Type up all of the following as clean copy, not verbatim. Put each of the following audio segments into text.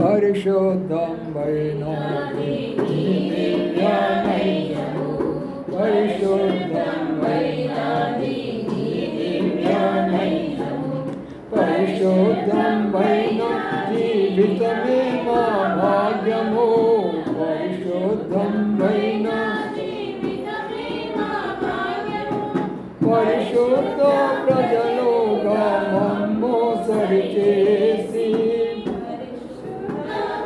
పరిశుద్ధమైన దివ్యనైనము, పరిశుద్ధమైన దివ్యనైనము, పరిశుద్ధమైన జీవితమే మా భాగ్యము, పరిశుద్ధమైన పరిశుద్ధ ప్రజలుగా మమ్ము సరిచేసి,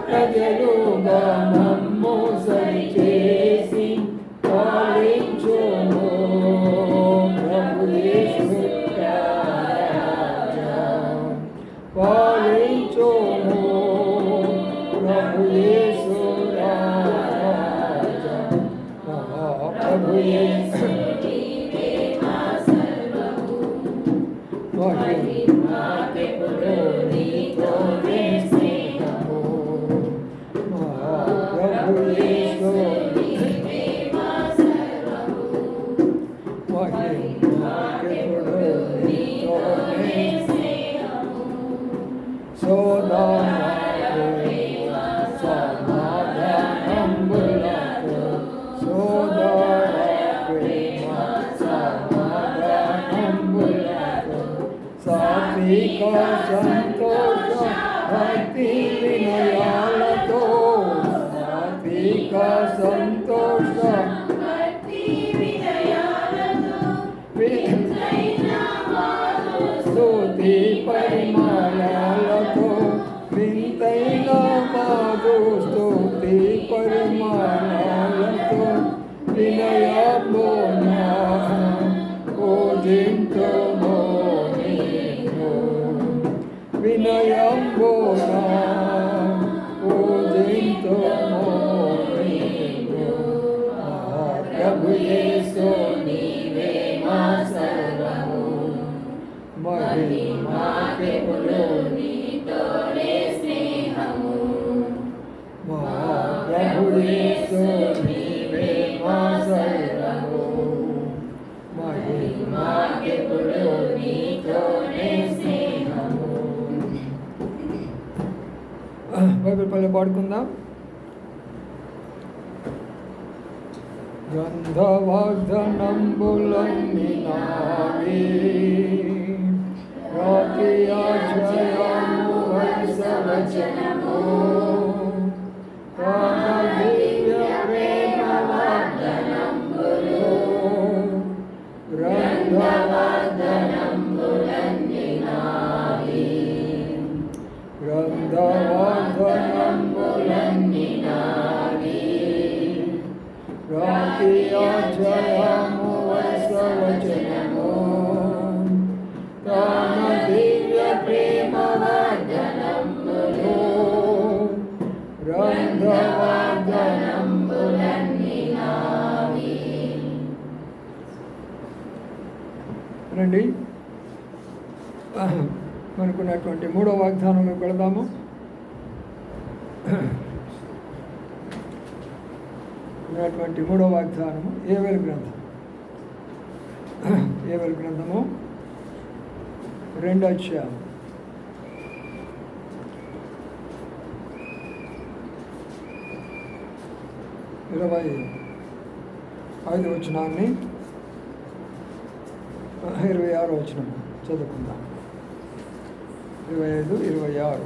ప్రజలుగా మమ్ము సరిచేసి పాలించుము ప్రభు యేసు రాజా, పాలించుము ప్రభు యేసు రాజా, ప్రభు యేసు సంతోష భక్తి వినయాలతో, సాత్విక సంతోష స్తుతి పరిమళాలతో, వింతైన మాధు స్తుతి పరిమళాలతో వినయమున పూజింతుము, వినయమున పూజింతుము ప్రభు యేసు నీవే మా సర్వము, మహిమకెప్పుడు నీతోనే స్నేహము, మా ప్రభు యేసు నీవే మా సర్వము, మహిమకెప్పుడు నీతోనే స్నేహము. బైబిల్ పల్లె పాడుకుందాం. గంధవర్ధనంబులన్ని నావి, రాతియాజయము వచనము, దివ్య ప్రేమ వాగ్దానంబులు, గ్రంథవర్ధనంబులన్ని నావి, గ్రంథవర్ధనంబులన్ని నావి, రాతియాజయము వచనము, తాన దివ్య ప్రేమ వాగ్దానంబులు, గ్రంథవర్ధనంబులన్ని నావి. రండి మనకున్నటువంటి మూడో వాగ్దానంలోకి వెళదాము. ఉన్నటువంటి మూడో వాగ్దానము యోవేలు గ్రంథం, యోవేలు గ్రంథము 2వ అధ్యాయం 25వ వచనాన్ని 26వ వచనం చదువుకుందాం. 25, 26.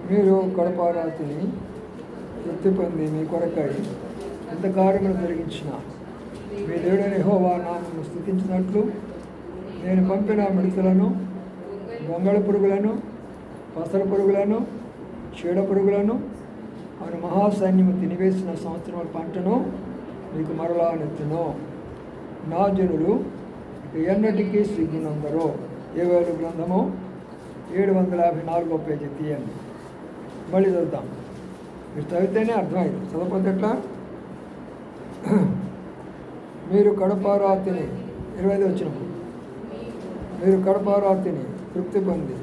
మీరు కడపారాతిని తృప్తి పొంది మీ కొరకై ఎంత కార్యములు జరిగించిన మీ దేవుడైన యెహోవా నామమును స్తుతించినట్లు నేను పంపిన మిడతలను, గొంగళ పురుగులను, పసర పురుగులను, చీడ పురుగులను అను మహాసైన్యము తినివేసిన సంవత్సరముల పంటను మీకు మరలా నెత్తును. నా జనులు ఎన్నటికీ సిగ్గునందరో. యోవేలు గ్రంథము 754వ పేజీ తీయండి. మళ్ళీ చదువుతాం. మీరు చదివితేనే అర్థమైంది, చదవకపోతే ఎట్లా? మీరు కడపారాతిని 25 వచనము, మీరు కడపారాతిని తృప్తి పొంది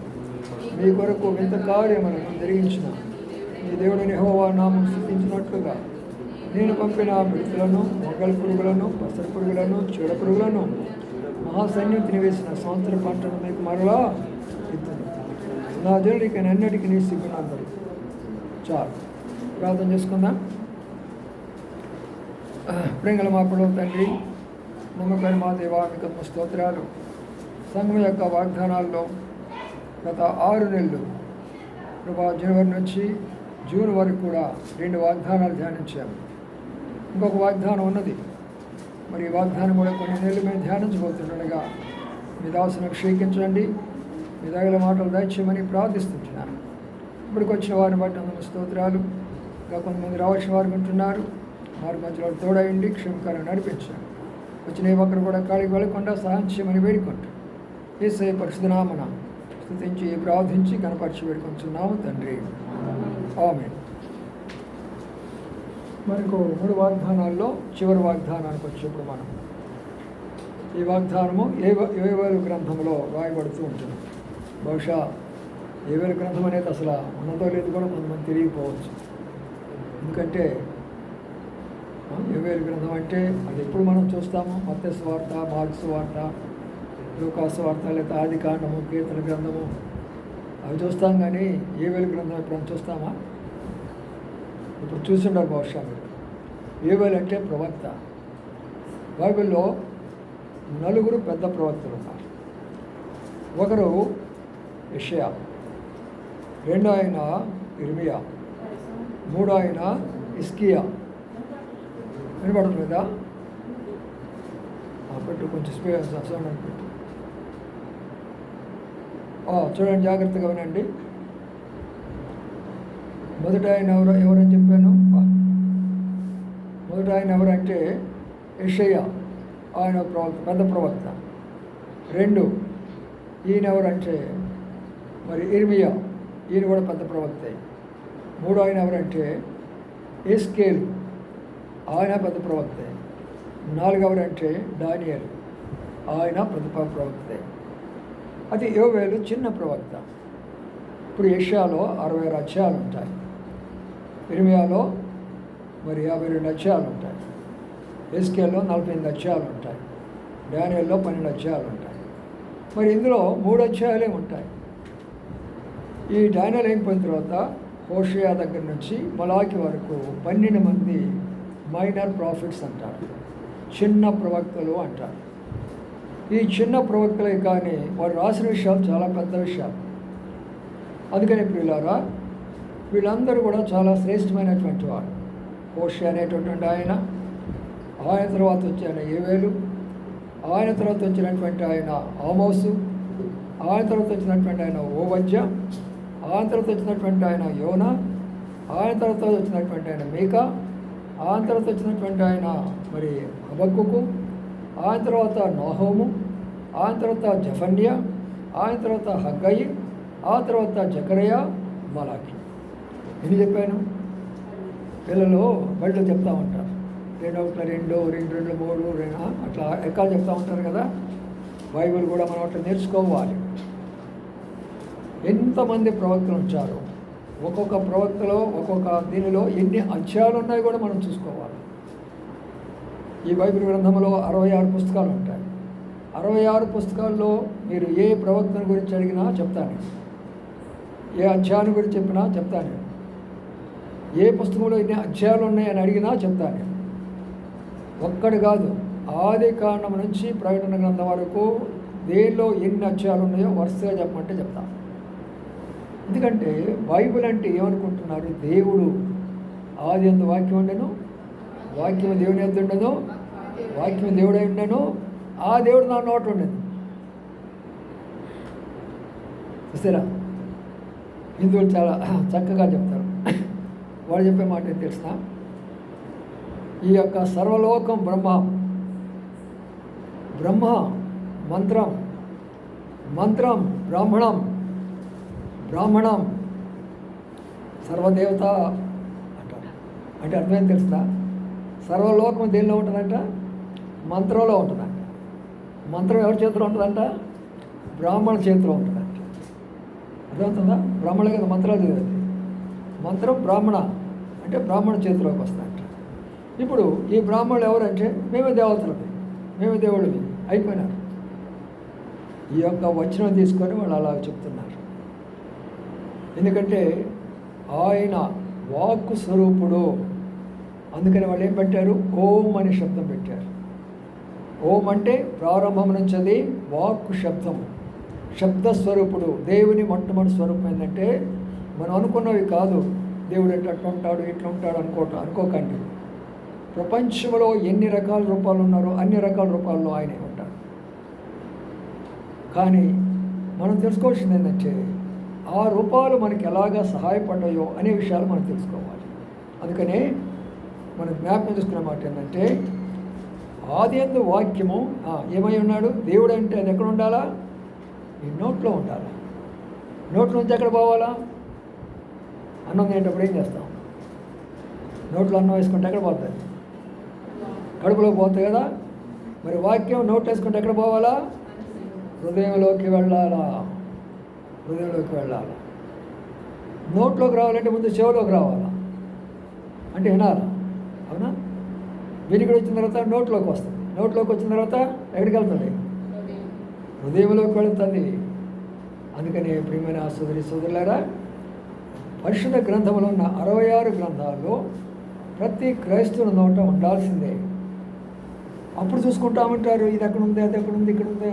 మీ కొరకు వింత కార్యములను జరిగించిన మీ దేవుడైన యెహోవా నామమును స్తుతించినట్లుగా నేను పంపిన మిడతలను, మొగల పురుగులను, పసర పురుగులను, చీడ పురుగులను మహాసైన్యం తినివేసిన సంవత్సర పంటను మీకు మరలా ఎత్తును. నా జనుడికి అన్నిటికీ నీ సిగ్గునందరు. చాలు, ప్రార్థన చేసుకుందాం. ప్రేంగల మా పొడవు తండ్రి, నమ్మకమైన మా దేవా, మీకు స్తోత్రాలు. సంఘం యొక్క వాగ్దానాల్లో గత 6 నెలలు ప్రభా, జనవరి నుంచి జూన్ వరకు కూడా 2 వాగ్దానాలు ధ్యానించాము. ఇంకొక వాగ్దానం ఉన్నది. మరి ఈ వాగ్దానం కూడా కొన్ని నెలలు మేము ధ్యానించబోతుండగా మీ దాసును క్షేకించండి, మీ దగ్గర మాటలు దయచేయమని ప్రార్థిస్తుంటున్నాను. ఇప్పటికి వచ్చిన వారిని బట్టి అందులో స్తోత్రాలు. ఇంకా కొంతమంది రావాల్సిన వారు ఉంటున్నారు. వారి మధ్యలో తోడయండి, క్షేమకాలం నడిపించండి. వచ్చిన ఏ ఒక్కరు కూడా ఖాళీకి వెళ్ళకుండా సహాయం చేయమని వేడుకుంటాం. యేసయ్య పరిశుద్ధ నామమున స్తుతించి ప్రార్థించి కనపరిచి వేడుకొంచున్నాము తండ్రి, ఆమేన్. మనకు 3 వాగ్దానాల్లో చివరి వాగ్దానానికి వచ్చేప్పుడు మనం ఈ వాగ్దానము యోవేలు గ్రంథంలో రాయబడుతూ ఉంటుంది. బహుశా యోవేలు గ్రంథం అనేది అసలు ఉన్నదో లేదు కూడా కొంతమంది తెలియకపోవచ్చు. ఎందుకంటే యోవేలు గ్రంథం అంటే అది ఎప్పుడు మనం చూస్తాము, మత్తయి సువార్త, మార్కు సువార్త, లూకా సువార్త, లేదా ఆది కాండము, కీర్తన గ్రంథము అవి చూస్తాం. కానీ యోవేలు గ్రంథం ఎప్పుడైనా చూస్తామా? ఇప్పుడు చూస్తుంటారు బహుశా మీరు. యోవేలు అంటే ప్రవక్త. బైబిల్లో 4 పెద్ద ప్రవక్తలు ఉన్నారు. ఒకరు యెషయా, 2 ఆయన ఇర్మియా, 3 ఆయన హిజ్కియా. వినపడదు కదా? పెట్టు, కొంచెం సౌండ్ అని పెట్టు. చూడండి, జాగ్రత్తగా వినండి. మొదట ఆయన ఎవరని చెప్పాను? మొదట ఆయన ఎవరంటే యెషయా, ఆయన ప్రవక్త, పెద్ద ప్రవక్త. 2 ఈయన ఎవరంటే మరి ఇర్మియా, ఈయన కూడా పెద్ద ప్రవక్తే. 3 ఆయన ఎవరంటే యెహెజ్కేలు, ఆయన పెద్ద ప్రవక్తే. 4 ఎవరంటే దానియేలు, ఆయన పెద్ద ప్రవక్తే. అది యోవేలు చిన్న ప్రవక్త. ఇప్పుడు యెషయాలో 66 అధ్యాయాలు ఉంటాయి. ఇర్మియాలో మరి 52 అధ్యాయాలు ఉంటాయి. యెహెజ్కేలులో 48 అధ్యాయాలు ఉంటాయి. దానియేలులో 12 అధ్యాయాలు ఉంటాయి. మరి ఇందులో 3 అధ్యాయాలే ఉంటాయి. ఈ దానియేలు అయిపోయిన తర్వాత హోషేయ దగ్గర నుంచి మలాకి వరకు 12 మంది మైనర్ ప్రాఫిట్స్ అంటారు, చిన్న ప్రవక్తలు అంటారు. ఈ చిన్న ప్రవక్తలే కానీ వారు రాసిన విషయాలు చాలా పెద్ద విషయాలు. అందుకని ప్రియులారా, వీళ్ళందరూ కూడా చాలా శ్రేష్టమైనటువంటి వారు. హోషేయ అనేటటువంటి ఆయన తర్వాత వచ్చిన యోవేలు, ఆయన తర్వాత వచ్చినటువంటి ఆయన ఆమోసు, ఆయన తర్వాత వచ్చినటువంటి ఆయన ఓబద్యా, ఆయన తర్వాత వచ్చినటువంటి ఆయన యోనా, ఆయన తర్వాత వచ్చినటువంటి ఆయన మీకా, ఆయన తర్వాత వచ్చినటువంటి ఆయన మరి హబక్కుకు, ఆయన తర్వాత నాహోము, ఆయన తర్వాత జఫన్యా, ఆయన తర్వాత హగ్గయి, ఆ తర్వాత జకరియా, మలాకి. ఎన్ని చెప్పాను? పిల్లలు బడిలో చెప్తా ఉంటారు, 2 2 2 2 3 అట్లా ఎక్కాలు చెప్తూ ఉంటారు కదా. బైబిల్ కూడా మనం అట్లా నేర్చుకోవాలి. ఎంతమంది ప్రవక్తలు వచ్చారు, ఒక్కొక్క ప్రవక్తలో ఒక్కొక్క దీనిలో ఎన్ని అధ్యాయాలు ఉన్నాయో కూడా మనం చూసుకోవాలి. ఈ బైబిల్ గ్రంథంలో 66 పుస్తకాలు ఉంటాయి. 66 పుస్తకాల్లో మీరు ఏ ప్రవక్తను గురించి అడిగినా చెప్తాను, ఏ అధ్యాయం గురించి చెప్పినా చెప్తాను, ఏ పుస్తకంలో ఎన్ని అధ్యాయాలు ఉన్నాయని అడిగినా చెప్తాను. ఒక్కటి కాదు, ఆది కాండం నుంచి ప్రకటన గ్రంథం వరకు దేనిలో ఎన్ని అధ్యాయాలు ఉన్నాయో వరుసగా చెప్పమంటే చెప్తాను. ఎందుకంటే బైబిల్ అంటే ఏమనుకుంటున్నారు? దేవుడు ఆది యందు వాక్యం ఉండెను, వాక్యం దేవుని యొద్ద ఉండెను, వాక్యం దేవుడై ఉండెను, ఆ దేవుడు నా నోట ఉండేది. చూసారా? హిందువులు చాలా చక్కగా చెప్తారు. వాడు చెప్పే మాట ఏం తెలిసిన, ఈ యొక్క సర్వలోకం బ్రహ్మ మంత్రం, మంత్రం బ్రాహ్మణం సర్వదేవత అంటారు. అంటే అర్థమేం తెలుస్తుందా? సర్వలోకం దేనిలో ఉంటుందంట? మంత్రంలో ఉంటుందంట. మంత్రం ఎవరి చేతిలో ఉంటుందంట? బ్రాహ్మణ చేతిలో ఉంటుందంట. అర్థమవుతుందా? బ్రాహ్మణ కదా మంత్రాలు చదివేది. మంత్రం బ్రాహ్మణ అంటే బ్రాహ్మణ చేతిలోకి వస్తుందంట. ఇప్పుడు ఈ బ్రాహ్మణులు ఎవరంటే మేమే దేవతలవి, మేమే దేవుడివి అయిపోయినారు. ఈ యొక్క వచనం తీసుకొని వాళ్ళు అలా చెప్తున్నారు. ఎందుకంటే ఆయన వాక్కు స్వరూపుడు. అందుకని వాళ్ళు ఏం పెట్టారు? ఓం అనే శబ్దం పెట్టారు. ఓం అంటే ప్రారంభం నుంచి అది వాక్కు శబ్దం, శబ్దస్వరూపుడు. దేవుని మొట్టమొదటి స్వరూపం ఏంటంటే మనం అనుకున్నవి కాదు. దేవుడు ఎట్లా ఉంటాడు ఇట్లా ఉంటాడు అనుకోకండి. ప్రపంచంలో ఎన్ని రకాల రూపాలు ఉన్నారో అన్ని రకాల రూపాల్లో ఆయనే ఉంటాడు. కానీ మనం తెలుసుకోవాల్సింది ఏంటంటే ఆ రూపాలు మనకి ఎలాగా సహాయపడ్డాయో అనే విషయాలు మనం తెలుసుకోవాలి. అందుకనే మనం జ్ఞాపకం చేసుకునే మాట ఏంటంటే ఆదియందు వాక్యము ఏమై ఉన్నాడు? దేవుడు అంటే అది ఎక్కడ ఉండాలా? ఈ నోట్లో ఉండాలా. నోట్లో నుంచి ఎక్కడ పోవాలా? అన్నం తినేటప్పుడు ఏం చేస్తాం? నోట్లో అన్నం వేసుకుంటే ఎక్కడ పోతుంది? కడుపులో పోతుంది కదా. మరి వాక్యం నోట్లో వేసుకుంటే ఎక్కడ పోవాలా? హృదయంలోకి వెళ్ళాలా. హృదయంలోకి వెళ్ళాలా. నోట్లోకి రావాలంటే ముందు చెవులోకి రావాలా, అంటే వినాలా. అవునా? వినికిడి వచ్చిన తర్వాత నోట్లోకి వస్తుంది. నోట్లోకి వచ్చిన తర్వాత ఎక్కడికి వెళ్తుంది? హృదయంలోకి వెళుతుంది. అందుకని ప్రియమైన సోదరులారా, పరిశుద్ధ గ్రంథంలో ఉన్న 66 గ్రంథాల్లో ప్రతి క్రైస్తవుని నోట ఉండాల్సిందే. అప్పుడు చూసుకుంటామంటారు, ఇది ఎక్కడ ఉంది, అది ఎక్కడ ఉంది, ఇక్కడ ఉందా,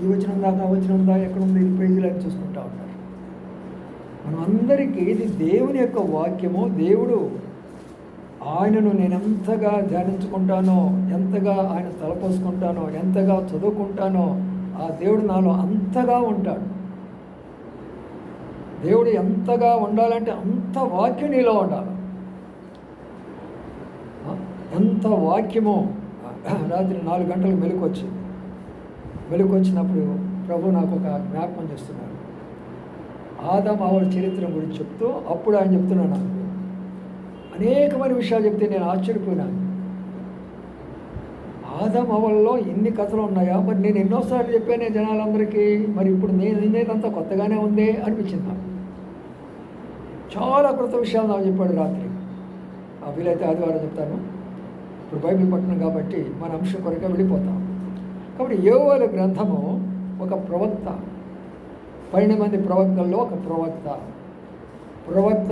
ఈ వచ్చిన ఉందా, ఆ వచ్చిన ఉందా, ఎక్కడుంది, ఇది పేజీలు అని చూసుకుంటా ఉంటారు. మనం అందరికీ ఇది దేవుని యొక్క వాక్యము. దేవుడు ఆయనను నేను ఎంతగా ధ్యానించుకుంటానో, ఎంతగా ఆయన తలపోసుకుంటానో, ఎంతగా చదువుకుంటానో ఆ దేవుడు నాలో అంతగా ఉంటాడు. దేవుడు ఎంతగా ఉండాలంటే అంత వాక్యం నీలో ఉండాలి. ఎంత వాక్యమో. రాత్రి 4 గంటలకు మెలకు వచ్చినప్పుడు ప్రభు నాకు ఒక జ్ఞాపకం చేస్తున్నాడు. ఆదాము హవ్వల చరిత్ర గురించి చెప్తూ అప్పుడు ఆయన చెప్తున్నాను, నాకు అనేకమైన విషయాలు చెప్తే నేను ఆశ్చర్యపోయినాను. ఆదాము హవ్వలలో ఇన్ని కథలు ఉన్నాయా? మరి నేను ఎన్నోసార్లు చెప్పానే జనాలందరికీ, మరి ఇప్పుడు నేనేదంతా కొత్తగానే ఉంది అనిపించింది నాకు. చాలా కొత్త విషయాలు నాకు చెప్పాడు రాత్రి. వీలైతే ఆదివారం చెప్తాను. ఇప్పుడు బైబిల్ పట్టణం కాబట్టి మన అంశం కొరకే వెళ్ళిపోతాం. కాబట్టి యోవేలు గ్రంథము ఒక ప్రవక్త, 12 మంది ప్రవక్తల్లో ఒక ప్రవక్త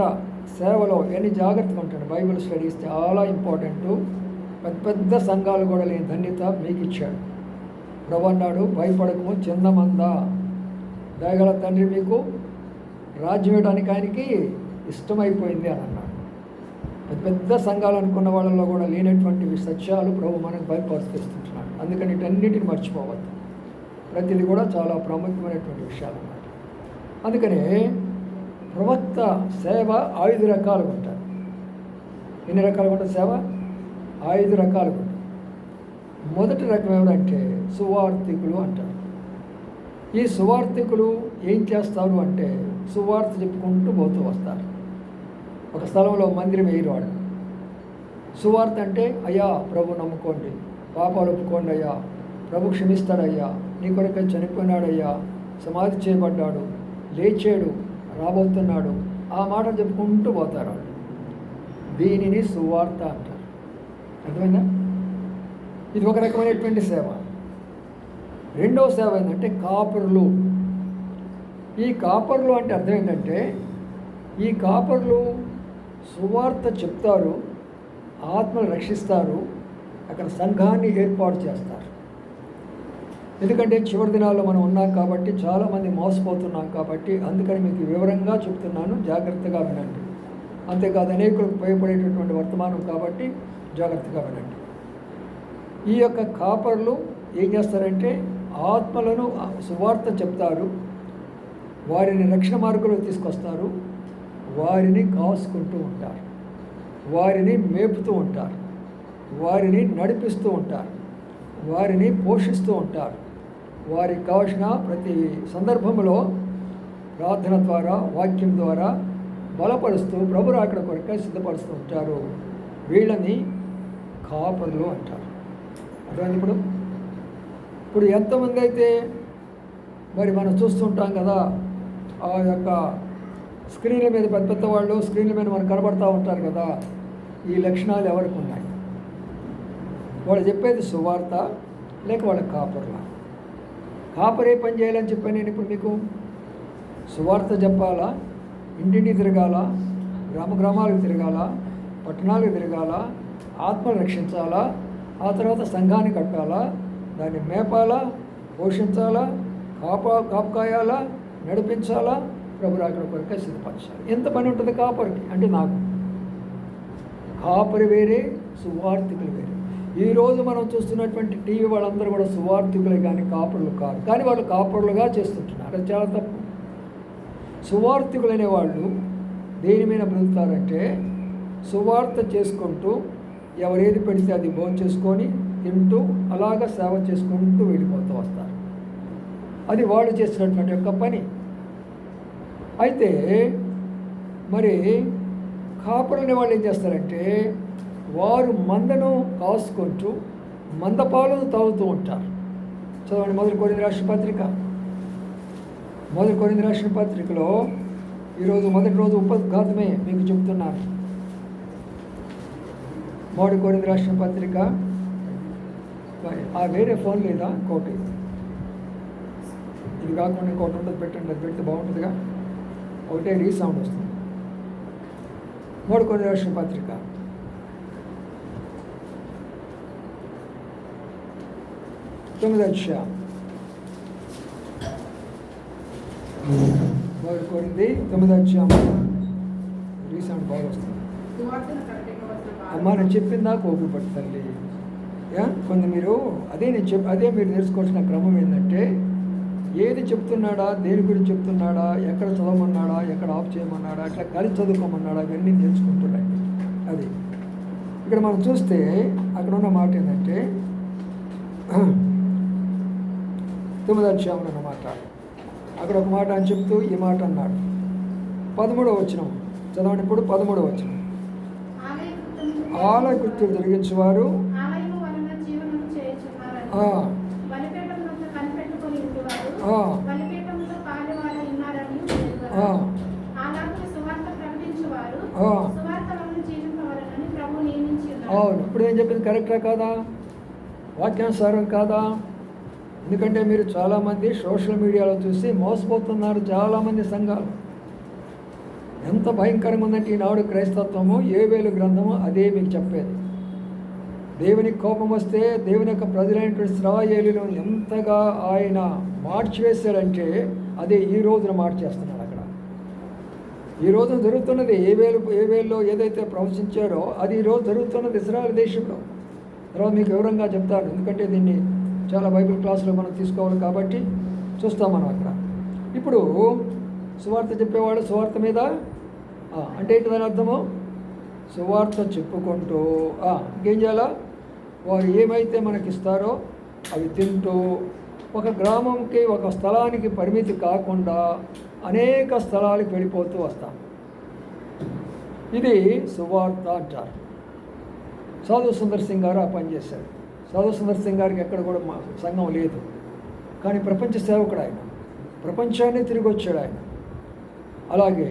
సేవలో ఎన్ని జాగ్రత్తగా ఉంటాడు. బైబిల్ స్టడీస్ చాలా ఇంపార్టెంట్. పెద్ద సంఘాలు కూడా లేని ధన్యత మీకు ఇచ్చాడు. ప్రభు అన్నాడు, భయపడకము చిన్నమంద, దయగల తండ్రి మీకు రాజ్యం ఇవ్వడానికి ఆయనకి ఇష్టమైపోయింది అని అన్నాడు. పెద్ద సంఘాలు అనుకున్న వాళ్ళలో కూడా లేనటువంటి సత్యాలు ప్రభు మనకు బయలుపరుస్తుంటున్నాడు. అందుకని వీటన్నిటిని మర్చిపోవద్దు. ప్రతిదీ కూడా చాలా ప్రాముఖ్యమైనటువంటి విషయాలు అన్నమాట. అందుకనే ప్రవక్త సేవ 5 రకాలుగా ఉంటారు. ఎన్ని రకాలుగా ఉంటుంది సేవ? 5 రకాలుగా ఉంటుంది. మొదటి రకం ఏమిటంటే సువార్థికులు అంటారు. ఈ సువార్థికులు ఏం చేస్తారు అంటే సువార్త చెప్పుకుంటూ పోతూ వస్తారు. ఒక స్థలంలో మందిరం వేయరు వాళ్ళు. సువార్త అంటే అయ్యా ప్రభు నమ్ముకోండి, పాపాలు ఒప్పుకోండి అయ్యా, ప్రభు క్షమిస్తాడయ్యా, నీ కొరకే చనిపోయినాడయ్యా, సమాధి చేయబడ్డాడు, లేచాడు, రాబోతున్నాడు, ఆ మాట చెప్పుకుంటూ పోతారు వాళ్ళు. దీనిని సువార్త అంటారు. అర్థమైందా? ఇది ఒక రకమైనటువంటి సేవ. రెండవ సేవ ఏంటంటే కాపరులు. ఈ కాపరులు అంటే అర్థం ఏంటంటే ఈ కాపరులు సువార్త చెప్తారు, ఆత్మలు రక్షిస్తారు, అక్కడ సంఘాన్ని ఏర్పాటు చేస్తారు. ఎందుకంటే చివరి దినాల్లో మనం ఉన్నాం కాబట్టి, చాలామంది మోసపోతున్నాం కాబట్టి, అందుకని మీకు వివరంగా చెప్తున్నాను, జాగ్రత్తగా వినండి. అంతేకాదు అనేకులకు ఉపయోగపడేటటువంటి వర్తమానం కాబట్టి జాగ్రత్తగా వినండి. ఈ యొక్క కాపరులు ఏం చేస్తారంటే ఆత్మలను సువార్త చెప్తారు, వారిని రక్షణ మార్గంలో తీసుకొస్తారు, వారిని కాసుకుంటూ ఉంటారు, వారిని మేపుతూ ఉంటారు, వారిని నడిపిస్తూ ఉంటారు, వారిని పోషిస్తూ ఉంటారు. వారికి కావలసిన ప్రతి సందర్భంలో ప్రార్థన ద్వారా, వాక్యం ద్వారా బలపరుస్తూ ప్రభు రాకడ కొరకై సిద్ధపరుస్తూ ఉంటారు. వీళ్ళని కాపరులు అంటారు. అర్థమైంది? ఇప్పుడు ఎంతమంది అయితే మరి మనం చూస్తుంటాం కదా, ఆ యొక్క స్క్రీన్ల మీద పెద్ద వాళ్ళు స్క్రీన్ల మీద మనకు కనబడుతూ ఉంటారు కదా, ఈ లక్షణాలు ఎవరికి ఉన్నాయి? వాళ్ళు చెప్పేది సువార్త లేక వాళ్ళ కాపర్లా? కాపరే పని చేయాలని చెప్పాను నేను ఇప్పుడు మీకు. సువార్త చెప్పాలా ఇంటింటి తిరగాల, గ్రామాలకు తిరగాల, పట్టణాలకు తిరగాల, ఆత్మలు రక్షించాలా, ఆ తర్వాత సంఘాన్ని కట్టాలా, దాన్ని మేపాలా, పోషించాలా, కాపాయాలా, నడిపించాలా, ప్రభు రాకడ కొరకే సిద్ధపరచాలి. ఎంత పని ఉంటుంది కాపరికి అంటే నాకు. కాపరి వేరే, సువార్థికులు వేరే. ఈరోజు మనం చూస్తున్నటువంటి టీవీ వాళ్ళందరూ కూడా సువార్థికులే కానీ కాపరులు కాదు. కానీ వాళ్ళు కాపరులుగా చేస్తుంటున్నారు. అది చాలా తప్పు. సువార్థికులు అనేవాళ్ళు దేని మీద బ్రతుకుతారంటే సువార్త చేసుకుంటూ ఎవరేది పెడితే అది భోజనం చేసుకొని తింటూ అలాగా సేవ చేసుకుంటూ వెళ్ళిపోతూ వస్తారు. అది వాళ్ళు చేసినటువంటి యొక్క పని. అయితే మరి కాపరులనే వాళ్ళు ఏం చేస్తారంటే వారు మందను కాసుకుంటూ మందపాలను తాగుతూ ఉంటారు. చదవండి మొదటి కొరింథీ రాసిన పత్రిక. మొదటి కొరింథీ రాసిన పత్రికలో ఈరోజు మొదటి రోజు ఉపోద్ఘాతమే మీకు చెప్తున్నాను. మొదటి కొరింథీ రాసిన పత్రిక. ఆ వేరే ఫోన్ లేదా ఇంకోటి, ఇది కాకుండా ఇంకోటి ఉండదు, పెట్టండి. అది పెడితే బాగుంటుందిగా. ఒకటే రీసౌండ్ వస్తుంది. మొదటి కొరింథీ రాసిన పత్రిక 9వ అధ్యాయం. మొదటి కొరింథీ 9వ అధ్యాయం. రీసౌండ్ బాగా వస్తుంది. అమ్మ నేను చెప్పిందా కోపి పట్టు తల్లి. కొంత మీరు అదే మీరు నేర్చుకోవాల్సిన క్రమం ఏంటంటే ఏది చెప్తున్నాడా, దేని గురించి చెప్తున్నాడా, ఎక్కడ చదవమన్నాడా, ఎక్కడ ఆఫ్ చేయమన్నాడా, అట్లా కలిసి చదువుకోమన్నాడా, ఇవన్నీ నేర్చుకుంటున్నాయి. అది ఇక్కడ మనం చూస్తే అక్కడ ఉన్న మాట ఏంటంటే 9వ అధ్యాయంలో ఉన్న మాట. అక్కడ ఒక మాట అని చెప్తూ ఈ మాట అన్నాడు. 13వ వచనం చదవండి. ఇప్పుడు 13వ వచనం. ఆలయ కృత్యులు జరిగించేవారు అవును. ఇప్పుడు ఏం చెప్పింది కరెక్టా కాదా? వాక్యానుసారం కాదా? ఎందుకంటే మీరు చాలామంది సోషల్ మీడియాలో చూసి మోసపోతున్నారు. చాలామంది సంఘాలు ఎంత భయంకరంగా ఉందంటే ఈనాడు క్రైస్తత్వము యోవేలు గ్రంథము అదే మీకు చెప్పేది. దేవునికి కోపం వస్తే దేవుని యొక్క ప్రజలైనటువంటి ఇశ్రాయేలును ఎంతగా ఆయన మార్చివేశాడంటే అదే ఈ రోజున మార్చేస్తున్నాడు. అక్కడ ఈ రోజు జరుగుతున్నది ఏవేల్లో ఏదైతే ప్రవచించారో అది ఈరోజు జరుగుతున్నది ఇశ్రాయేలు దేశంలో. తర్వాత మీకు వివరంగా చెప్తాను, ఎందుకంటే దీన్ని చాలా బైబిల్ క్లాసులో మనం తీసుకోవాలి కాబట్టి చూస్తాం మనం అక్కడ. ఇప్పుడు సువార్త చెప్పేవాడు సువార్త మీద అంటే ఏంటి దాని అర్థము? సువార్త చెప్పుకుంటూ ఇంకేం చేయాలా? వారు ఏమైతే మనకిస్తారో అవి తింటూ ఒక గ్రామంకి ఒక స్థలానికి పరిమితి కాకుండా అనేక స్థలాలకు వెళ్ళిపోతూ వస్తాం. ఇది సువార్త అంటారు. సాధు సుందర్ సింగ్ గారు ఆ పని చేశారు. సాధు సుందర్ సింగ్ గారికి ఎక్కడ కూడా సంఘం లేదు, కానీ ప్రపంచ సేవకుడు ఆయన. ప్రపంచాన్ని తిరిగి వచ్చాడు ఆయన. అలాగే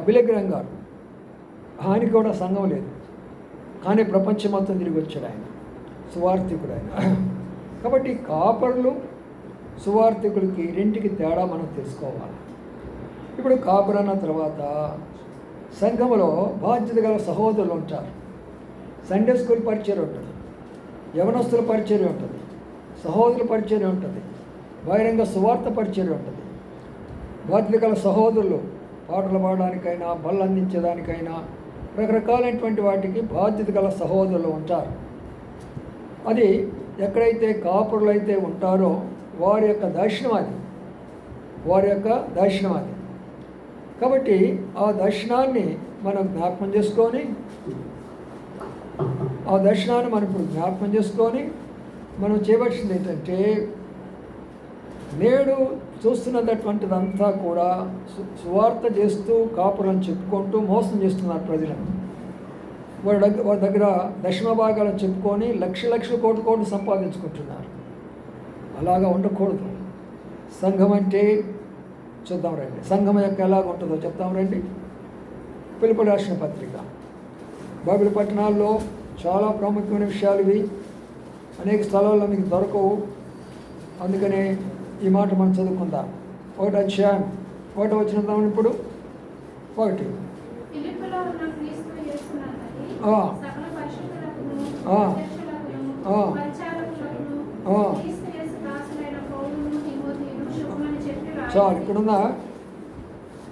బిలిగ్రహం గారు, ఆయనకి కూడా సంఘం లేదు, కానీ ప్రపంచం మొత్తం తిరిగి వచ్చాడు ఆయన. సువార్థికుడు ఆయన. కాబట్టి కాపరులు సువార్థికులకి రెంటికి తేడా మనం తెలుసుకోవాలి. ఇప్పుడు కాపరు అన్న తర్వాత సంఘంలో బాధ్యత గల సహోదరులు ఉంటారు. సండే స్కూల్ పరిచయం ఉంటుంది, యవనస్తుల పరిచర్య ఉంటుంది, సహోదరుల పరిచర్య ఉంటుంది, బహిరంగ సువార్త పరిచర్య ఉంటుంది. బాధ్యత గల సహోదరులు పాటలు పాడడానికైనా బళ్ళు అందించేదానికైనా రకరకాలైనటువంటి వాటికి బాధ్యత గల సహోదరులు ఉంటారు. అది ఎక్కడైతే కాపురులు అయితే ఉంటారో వారి యొక్క దర్శనం అది, వారి యొక్క దర్శనం అది. కాబట్టి ఆ దర్శనాన్ని మనం జ్ఞాపకం చేసుకొని మనం చేయవలసింది ఏంటంటే నేడు చూస్తున్నటువంటిదంతా కూడా సువార్త చేస్తూ కాపురం చెప్పుకుంటూ మోసం చేస్తున్నారు ప్రజలను. వారి దగ్గర దశమ భాగాలను చెప్పుకొని లక్షల కోట్లు సంపాదించుకుంటున్నారు. అలాగా ఉండకూడదు. సంఘం అంటే చూద్దాం రండి. సంఘం యొక్క ఎలాగ ఉంటుందో చెప్తాం రండి. పిలుపులు రాసిన పత్రిక. బైబిల్ పట్టణాల్లో చాలా ప్రాముఖ్యమైన విషయాలు ఇవి. అనేక స్థలాల్లో మీకు దొరకవు. అందుకనే ఈ మాట మనం చదువుకుందాం. 1వ అధ్యాయం ఒకటి వచ్చిన ఇప్పుడు ఒకటి ఫిలిప్పులో ఉన్న క్రీస్తు యేసునందలి ఆ. సకల పరిశుద్ధులకును ఆ. అధ్యక్షులకును ఆ. పరిచారకులకును ఆ. క్రీస్తు యేసు దాసులైన పౌలును తిమోతియును శుభమని చెప్పి చాలు. రాయండి. ఇక్కడున్న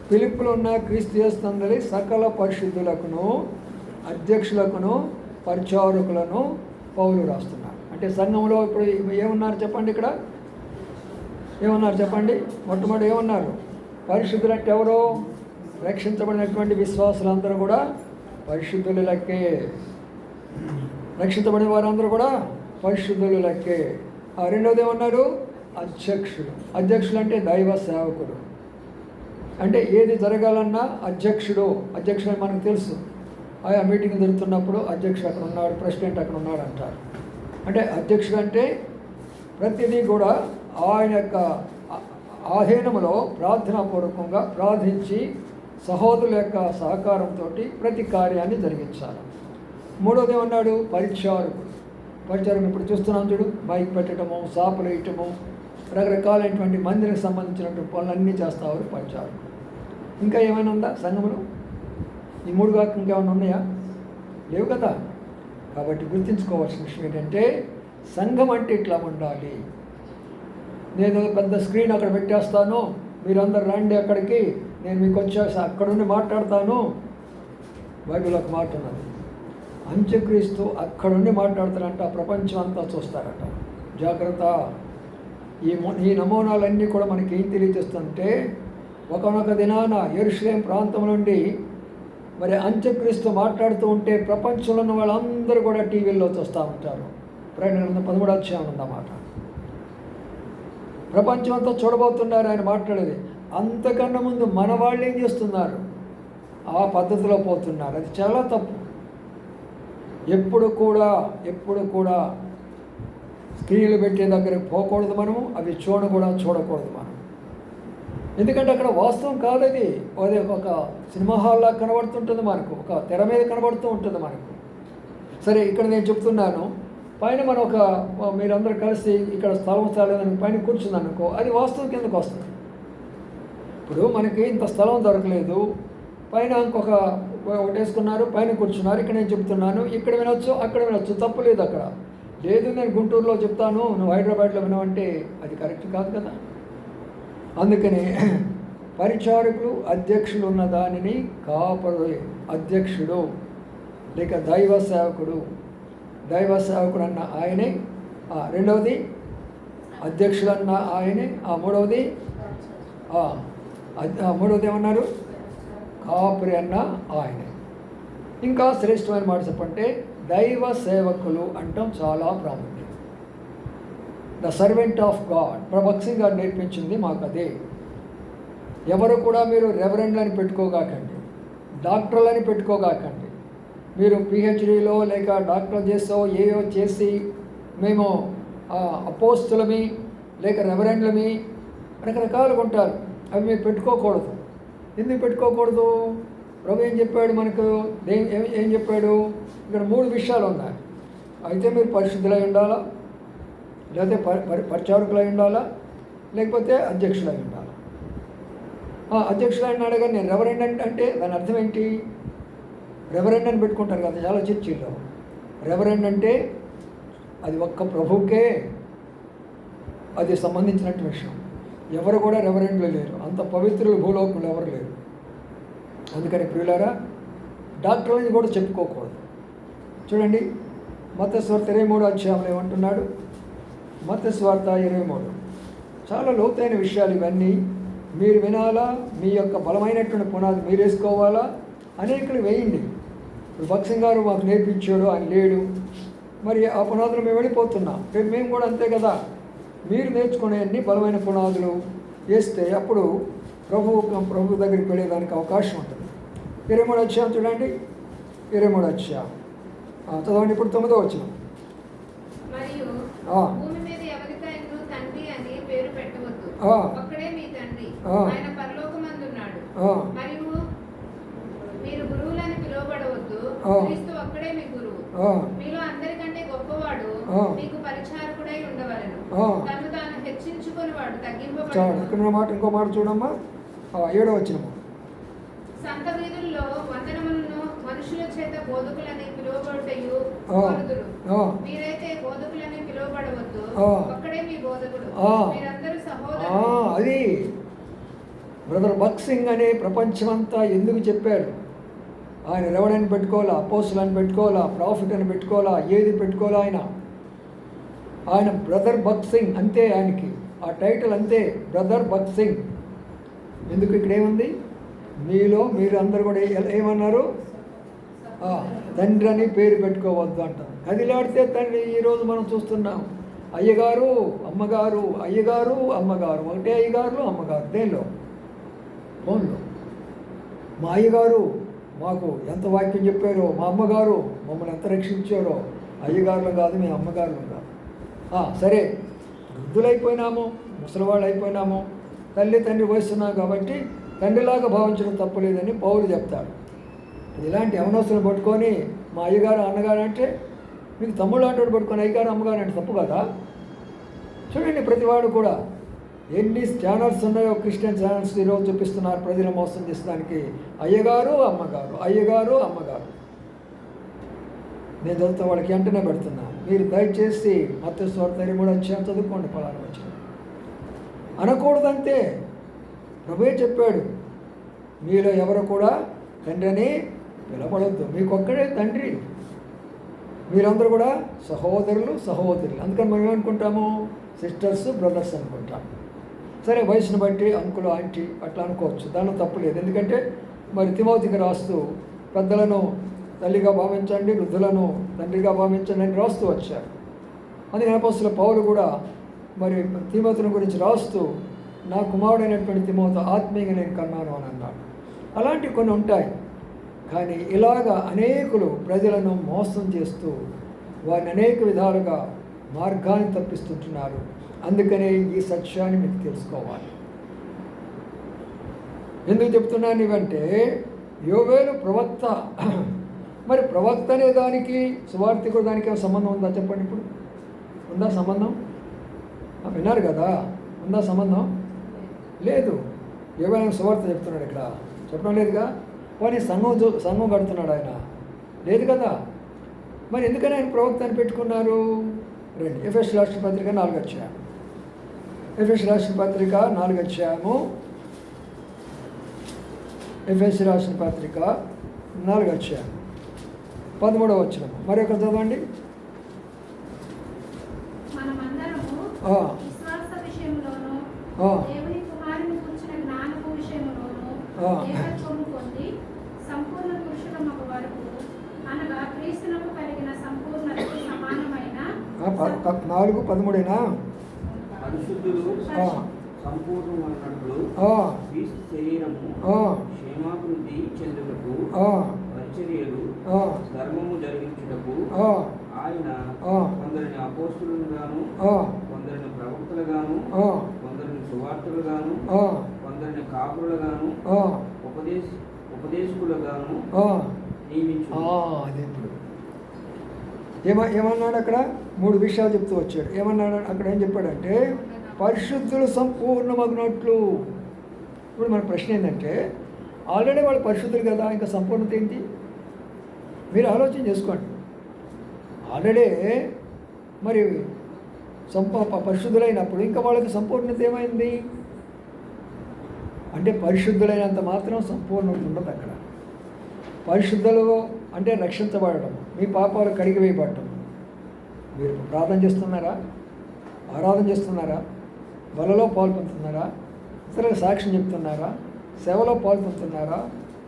ఫిలిప్పులో ఉన్న క్రీస్తు యేసునందలి సకల పరిశుద్ధులకును అధ్యక్షులకును పరిచారకులను పౌలు రాస్తున్నారు. అంటే సంఘంలో ఇప్పుడు ఏమన్నారు చెప్పండి, ఇక్కడ ఏమన్నారు చెప్పండి? మొట్టమొదటి ఏమన్నారు? పరిశుద్ధులు అంటే ఎవరు? రక్షించబడినటువంటి విశ్వాసులందరూ కూడా పరిశుద్ధులు లెక్కే. రక్షించబడిన వారందరూ కూడా పరిశుద్ధులు లెక్కే. రెండవది ఏమన్నారు? అధ్యక్షులు. అధ్యక్షులు అంటే దైవ సేవకుడు. అంటే ఏది జరగాలన్నా అధ్యక్షుడు అని మనకు తెలుసు. ఆయా మీటింగ్ జరుగుతున్నప్పుడు అధ్యక్షుడు అక్కడ ఉన్నాడు, ప్రెసిడెంట్ అక్కడ ఉన్నాడు అంటారు. అంటే అధ్యక్షుడు అంటే ప్రతిదీ కూడా ఆయన యొక్క ఆధీనంలో ప్రార్థనాపూర్వకంగా ప్రార్థించి సహోదరుల యొక్క సహకారంతో ప్రతి కార్యాన్ని జరిగించాలి. మూడోది ఏమన్నాడు? పరిచారకుడు. పరిచారకుడు ఇప్పుడు చూస్తున్నాం చూడు, మైక్ పెట్టడము, సాపులు వేయటము, రకరకాలైనటువంటి మందిరికి సంబంధించినటువంటి పనులన్నీ చేస్తారు పరిచారకుడు. ఇంకా ఏమైనా ఉందా సంఘంలో? ఈ మూడు కాక ఇంకేమైనా ఉన్నాయా? లేవు కదా. కాబట్టి గుర్తుంచుకోవాల్సిన విషయం ఏంటంటే సంఘం అంటే ఇట్లా ఉండాలి. నేను పెద్ద స్క్రీన్ అక్కడ పెట్టేస్తాను, మీరందరూ రండి అక్కడికి, నేను మీకు వచ్చేసి అక్కడుండి మాట్లాడతాను. బైబిల్ ఒక మాట ఉన్నది, అంత్యక్రీస్తు అక్కడుండి మాట్లాడతారంట, ప్రపంచం అంతా చూస్తారట. జాగ్రత్త. ఈ నమూనాలన్నీ కూడా మనకి ఏం తెలియజేస్తుంటే ఒకనొక దినాన యెరూషలేం ప్రాంతం నుండి మరి అంత్యక్రీస్తు మాట్లాడుతూ ఉంటే ప్రపంచంలో ఉన్న వాళ్ళందరూ కూడా టీవీల్లో చూస్తూ ఉంటారు. ప్రకటన 13వ అధ్యాయం ఉందన్నమాట. ప్రపంచం అంతా చూడబోతున్నారు ఆయన మాట్లాడేది. అంతకన్నా ముందు మన వాళ్ళు ఏం చేస్తున్నారు? ఆ పద్ధతిలో పోతున్నారు. అది చాలా తప్పు. ఎప్పుడు కూడా స్క్రీన్లు పెట్టే దగ్గరకు పోకూడదు మనము, అవి చూడకూడదు మనం. ఎందుకంటే అక్కడ వాస్తవం కాదది. అదే ఒక సినిమా హాల్లా కనబడుతుంటుంది మనకు, ఒక తెర మీద కనబడుతూ ఉంటుంది మనకు. సరే, ఇక్కడ నేను చెప్తున్నాను, పైన మనం మీరందరూ కలిసి ఇక్కడ స్థలం లేదని పైన కూర్చుంది అనుకో, అది వాస్తవం కిందకు వస్తుంది. ఇప్పుడు మనకి ఇంత స్థలం దొరకలేదు, పైన ఇంకొక ఒకటి వేసుకున్నారు, పైన కూర్చున్నారు. ఇక్కడ నేను చెప్తున్నాను, ఇక్కడ వినొచ్చు, అక్కడ వినొచ్చు, తప్పు లేదు. అక్కడ లేదు, నేను గుంటూరులో చెప్తాను, నువ్వు హైదరాబాద్లో వినవంటే అది కరెక్ట్ కాదు కదా. అందుకని పరిచారకులు అధ్యక్షులు ఉన్న దానిని అధ్యక్షుడు లేక దైవ సేవకుడు అన్న ఆయనే. రెండవది అధ్యక్షుడు అన్న ఆయనే. మూడవది ఏమన్నారు? కాపురి అన్న ఆయనే. ఇంకా శ్రేష్టమైన మాట చెప్పంటే దైవ సేవకులు అంటాం చాలా ప్రాముఖ్యం. The servant of God. Prabhu Singh గారు నేర్పించింది మాకు అదే. ఎవరు కూడా మీరు రెవరెండ్లు అని పెట్టుకోగాకండి, డాక్టర్లు అని పెట్టుకోగాకండి. మీరు పిహెచ్డీలో లేక డాక్టర్ ఏవో చేసి మేము అపోస్తులమి లేక రెవరెండ్లమి రకరకాలుగా ఉంటారు. అవి మీరు పెట్టుకోకూడదు. ఎందుకు పెట్టుకోకూడదు? ప్రభు ఏం చెప్పాడు మనకు? ఏం చెప్పాడు? ఇక్కడ 3 విషయాలు ఉన్నాయి. అయితే మీరు పరిశుద్ధులై ఉండాలా, లేకపోతే పరిచారకులై ఉండాలా, లేకపోతే అధ్యక్షులై ఉండాలా. అధ్యక్షులై ఉన్నాడు కానీ నేను రెవరెండ్ అంటే దాని అర్థం ఏంటి? రెవరెండ్ అని పెట్టుకుంటారు కదా చాలా చర్చిల్లో. రెవరెండ్ అంటే అది ఒక్క ప్రభువుకే అది సంబంధించినట్టు విషయం. ఎవరు కూడా రెవరెండ్లు లేరు, అంత పవిత్రులు భూలోకంలో ఎవరు లేరు. అందుకని ప్రియులారా, డాక్టర్లని కూడా చెప్పుకోకూడదు. చూడండి, మత్తయి సువార్త 23వ అధ్యాయంలో ఏమంటున్నాడు? మత్తయి సువార్త 23. చాలా లోతైన విషయాలు ఇవన్నీ. మీరు వినాలా, మీ యొక్క బలమైనటువంటి పునాది మీరు వేసుకోవాలా, అనేకులు వేయండి. ఇప్పుడు భక్సింగ్ గారు మాకు నేర్పించాడు, ఆయన లేడు, మరి ఆ పునాదులు మేము వెళ్ళిపోతున్నాం. రేపు మేము కూడా అంతే కదా. మీరు నేర్చుకునే అన్ని బలమైన పునాదులు వేస్తే అప్పుడు ప్రభు దగ్గరికి వెళ్ళేదానికి అవకాశం ఉంటుంది. 23వ అధ్యాయం చూడండి, 23వ అధ్యాయం చదవండి. ఇప్పుడు 9వ వచనం. మరియు భూమి మీద ఎవరికైనా తండ్రి అని పేరు పెట్టవద్దు, ఒక్కడే మీ తండ్రి, ఆయన పరలోకమందున్నాడు. మరియు మీరు గురువులని పిలువబడవద్దు, క్రీస్తు ఒక్కడే మీ గురువు. మీలో అందరికంటే గొప్పవాడు మీకు పరిచారకుడై ఉండవలెను. తను తాను హెచ్చించుకొని వాడు తగ్గింపబడతాడు. ఇక్కడ మాట ఇంకో మాట చూడమ్మా. 7వ వచనము. సంత వీధుల్లో వందనములను మనుషుల చేత బోధకులని పిలువబడుటయు కోరుదురు. మీరైతే బోధకులని పిలువబడవద్దు, ఒక్కడే మీ బోధకుడు, మీరందరూ సహోదరులు. అది బ్రదర్ బక్సింగ్ అనే ప్రపంచమంతా ఎందుకు చెప్పారు? ఆయన రెవడని పెట్టుకోవాలా, అపోస్తులని పెట్టుకోవాలా, ప్రాఫిట్ అని పెట్టుకోవాలా, ఏది పెట్టుకోవాలా? ఆయన బ్రదర్ బక్సింగ్ అంతే. ఆయనకి ఆ టైటిల్ అంతే, బ్రదర్ బక్సింగ్. ఎందుకు ఇక్కడ ఏముంది? మీలో మీరు అందరు కూడా ఏమన్నారు? తండ్రి అని పేరు పెట్టుకోవద్దు అంటారు. కదిలాడితే తండ్రి. ఈరోజు మనం చూస్తున్నాం అయ్యగారు అమ్మగారు, అయ్యగారు అమ్మగారు, ఒకటే అయ్యగారు అమ్మగారు. దేనిలో? ఫోన్లో. మా అయ్యగారు మాకు ఎంత వాక్యం చెప్పారో, మా అమ్మగారు మమ్మల్ని ఎంత రక్షించారో. అయ్యగారులు కాదు, మేము అమ్మగారులు కాదు. సరే, వృద్ధులైపోయినాము, ముసలివాళ్ళు అయిపోయినాము, తల్లి తండ్రి వస్తున్నాం కాబట్టి తండ్రిలాగా భావించడం తప్పులేదని పౌలు చెప్తాడు. ఇలాంటి అవనవసరం పట్టుకొని మా అయ్యగారు అన్నగారు అంటే, మీకు తమ్ముళ్ళు అంటాడు పట్టుకొని అయ్యగారు అమ్మగారు అంటే తప్పు కదా? చూడండి, ప్రతివాడు కూడా ఎన్ని ఛానల్స్ ఉన్నాయో, క్రిస్టియన్ ఛానల్స్ ఈరోజు చూపిస్తున్నారు ప్రజలు మోసం చేసడానికి. అయ్యగారు అమ్మగారు, అయ్యగారు అమ్మగారు. నేను చదువుతా వాళ్ళకి వెంటనే పెడుతున్నా. మీరు దయచేసి మత్తయి సువార్త 23వ అధ్యాయం చదువుకోండి. ఫలానా వచ్చిన అనకూడదంతే. ప్రభువే చెప్పాడు, మీలో ఎవరు కూడా తండ్రి అని పిలవడద్దు, మీకొక్కడే తండ్రి, మీరందరూ కూడా సహోదరులు సహోదరులు. అందుకని మనం ఏమనుకుంటాము? సిస్టర్స్ బ్రదర్స్ అనుకుంటాం. సరే, వయసును బట్టి అంకులు ఆంటీ అట్లా అనుకోవచ్చు, దానిలో తప్పు లేదు. ఎందుకంటే మరి తిమోతికి రాస్తూ పెద్దలను తల్లిగా భావించండి, వృద్ధులను తండ్రిగా భావించండి అని రాస్తూ వచ్చారు. అందుకని అపోస్తలుడైన పౌలు కూడా మరి తిమోతిని గురించి రాస్తూ, నా కుమారుడైనటువంటి తిమోతి ఆత్మీయంగా నేను కన్నాను అని అన్నాడు. అలాంటివి కొన్ని ఉంటాయి. కానీ ఇలాగా అనేకులు ప్రజలను మోసం చేస్తూ వారిని అనేక విధాలుగా మార్గాన్ని తప్పిస్తుంటున్నారు. అందుకనే ఈ సత్యాన్ని మీకు తెలుసుకోవాలి. ఎందుకు చెప్తున్నాను ఇవంటే, యోవేలు ప్రవక్త. మరి ప్రవక్త అనే దానికి సువార్తికుడు దానికి ఏమైనా సంబంధం ఉందా చెప్పండి? ఇప్పుడు ఉందా సంబంధం? విన్నారు కదా, ఉందా సంబంధం? లేదు. ఏవైనా సువార్త చెప్తున్నాడు ఇక్కడ, చెప్పడం లేదుగా. వాడిని సంఘం కడుతున్నాడు ఆయన, లేదు కదా. మరి ఎందుకని ఆయన ప్రవక్త అని పెట్టుకున్నారు? రండి, ఎఫెసీయుల రాసిన పత్రిక 4వ అధ్యాయం. ఎఫెసీయుల రాసిన పత్రిక 4వ అధ్యాయము. ఎఫెసీయుల రాసిన పత్రిక 4వ అధ్యాయం 13వ వచనం. మరి ఒకటి చదవండి. సంపూర్ణ పురుషులమగు వరకు, అనగా క్రీస్తునకు కలిగిన సంపూర్ణతకు సమానమైన 4:13 పరిశుద్ధులు సంపూర్ణమైనట్లు క్రీస్తు శరీరము క్షేమాభివృద్ధి చెందుటకు పరిచర్యలు ధర్మము జరిగించుటకు ఆయన కొందరిని అపోస్తులుగాను, కొందరిని ప్రవక్తలుగాను, కొందరిని సువార్తులుగాను, కొందరిని కాపురులుగాను, ఉపదేశకులుగాను నియమించాడు. ఏమన్నాడు అక్కడ? 3 విషయాలు చెప్తూ వచ్చాడు. ఏమన్నాడు అక్కడ? ఏం చెప్పాడంటే, పరిశుద్ధులు సంపూర్ణమగినట్లు. ఇప్పుడు మన ప్రశ్న ఏంటంటే, ఆల్రెడీ వాళ్ళు పరిశుద్ధులు కదా, ఇంకా సంపూర్ణత ఏంటి? మీరు ఆలోచన చేసుకోండి. ఆల్రెడీ మరి పరిశుద్ధులైనప్పుడు ఇంకా వాళ్ళకి సంపూర్ణత ఏమైంది అంటే, పరిశుద్ధులైనంత మాత్రం సంపూర్ణత ఉండదు అక్కడ. పరిశుద్ధులు అంటే రక్షించబడటం, మీ పాపాలు కడిగివేయబడటం. మీరు ప్రార్థన చేస్తున్నారా? ఆరాధన చేస్తున్నారా? బలలో పాల్పొందుతున్నారా? ఇతరులకు సాక్ష్యం చెప్తున్నారా? సేవలో పాల్పొందుతున్నారా?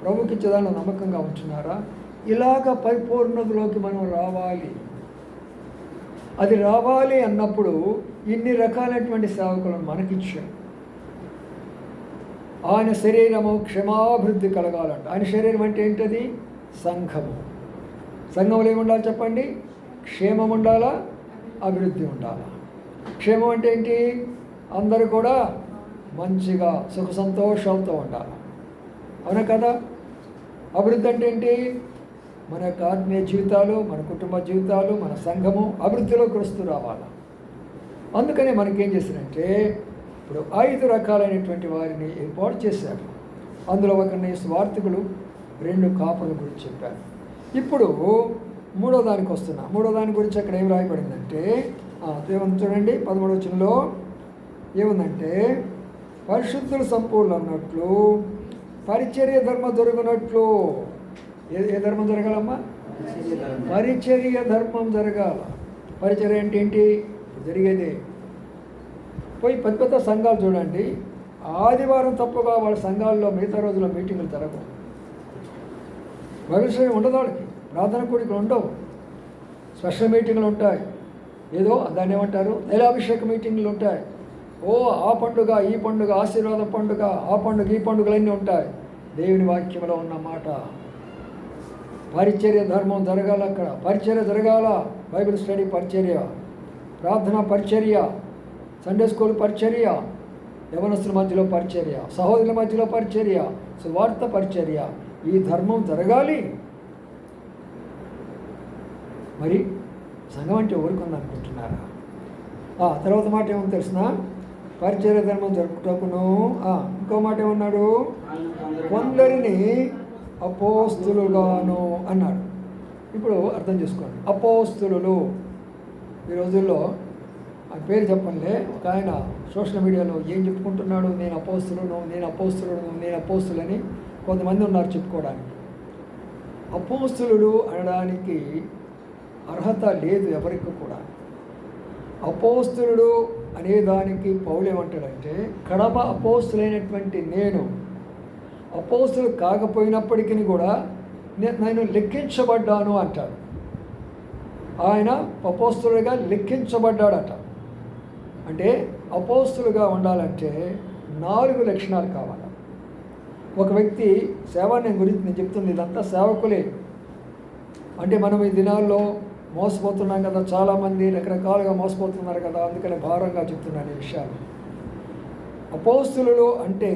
ప్రభుకి ఇచ్చేదాన్ని నమ్మకంగా ఉంటున్నారా? ఇలాగ పరిపూర్ణతలోకి మనం రావాలి. అది రావాలి అన్నప్పుడు ఇన్ని రకాలైనటువంటి సేవకులను మనకిచ్చాడు. ఆయన శరీరము క్షమాభివృద్ధి కలగాలంట. ఆయన శరీరం అంటే ఏంటది? సంఘము. సంఘంలో ఏముండాలి చెప్పండి? క్షేమం ఉండాలా, అభివృద్ధి ఉండాలా. క్షేమం అంటే ఏంటి? అందరూ కూడా మంచిగా సుఖ సంతోషాలతో ఉండాలి. అవునా కదా? అభివృద్ధి అంటే ఏంటి? మన యొక్క ఆత్మీయ జీవితాలు, మన కుటుంబ జీవితాలు, మన సంఘము అభివృద్ధిలోకి వస్తూ రావాలి. అందుకనే మనకేం చేశారంటే, ఇప్పుడు 5 రకాలైనటువంటి వారిని ఏర్పాటు చేశారు. అందులో ఒకరిని స్వార్థికులు, 2 కాపుల గురించి చెప్పారు. ఇప్పుడు మూడో దానికి వస్తున్నా. మూడో దాని గురించి అక్కడ ఏం రాయబడిందంటే ఏముంది చూడండి, 13వ వచనంలో ఏముందంటే, పరిశుద్ధులు సంపూర్ణమైనట్లు పరిచర్య ధర్మం జరుగునట్లు. ఏ ధర్మం జరగాలమ్మా? పరిచర్య ధర్మం జరగాల. పరిచర్య అంటే ఏంటి? జరిగేదే. పోయి పెద్ద పెద్ద సంఘాలు చూడండి, ఆదివారం తప్పగా వాళ్ళ సంఘాల్లో మిగతా రోజుల్లో మీటింగులు జరగవు. భవిష్యత్తు ఉండదు, వాళ్ళకి ప్రార్థన కూడికలు ఉండవు, స్పెషల్ మీటింగులు ఉంటాయి. ఏదో దాన్ని ఏమంటారు, తైలాభిషేక మీటింగులు ఉంటాయి. ఆ పండుగ ఈ పండుగ, ఆశీర్వాద పండుగ, ఆ పండుగ ఈ పండుగలన్నీ ఉంటాయి. దేవుని వాక్యంలో ఉన్న మాట, పరిచర్య ధర్మం జరగాల. అక్కడ పరిచర్య జరగాల. బైబిల్ స్టడీ పరిచర్య, ప్రార్థన పరిచర్య, సండే స్కూల్ పరిచర్య, యవనస్తుల మధ్యలో పరిచర్య, సహోదరుల మధ్యలో పరిచర్య, సువార్త పరిచర్య. ఈ ధర్మం జరగాలి. మరి సంఘం అంటే ఊరుకుందనుకుంటున్నారా? తర్వాత మాట ఏమో తెలిసిన, పరిచర్య ధర్మం జరుపుటకును. ఇంకో మాట ఏమన్నాడు, కొందరిని అపోస్తులుగాను అన్నాడు. ఇప్పుడు అర్థం చేసుకోండి, అపోస్తులు ఈ రోజుల్లో ఆ పేరు చెప్పండి. ఒక ఆయన సోషల్ మీడియాలో ఏం చెప్పుకుంటున్నాడు, నేను అపోస్తులను, నేను అపోస్తులను, నేను అపోస్తులని కొంతమంది ఉన్నారు చెప్పుకోవడానికి. అపోస్తులు అనడానికి అర్హత లేదు ఎవరికి కూడా. అపోస్తులుడు అనేదానికి పౌలు ఏమంటాడంటే, కడప అపోస్తులైనటువంటి నేను అపోస్తులు కాకపోయినప్పటికీ కూడా నేను లెక్కించబడ్డాను అంటాడు. ఆయన అపోస్తులుగా లెక్కించబడ్డాడట. అంటే అపోస్తులుగా ఉండాలంటే 4 లక్షణాలు కావాలి. ఒక వ్యక్తి సేవ గురించి నేను చెప్తుంది, ఇదంతా సేవకులే. అంటే మనం ఈ దినాల్లో మోసపోతున్నాం కదా, చాలామంది రకరకాలుగా మోసపోతున్నారు కదా, అందుకని భారంగా చెప్తున్నాను ఈ విషయాలు. అపోస్తులు అంటే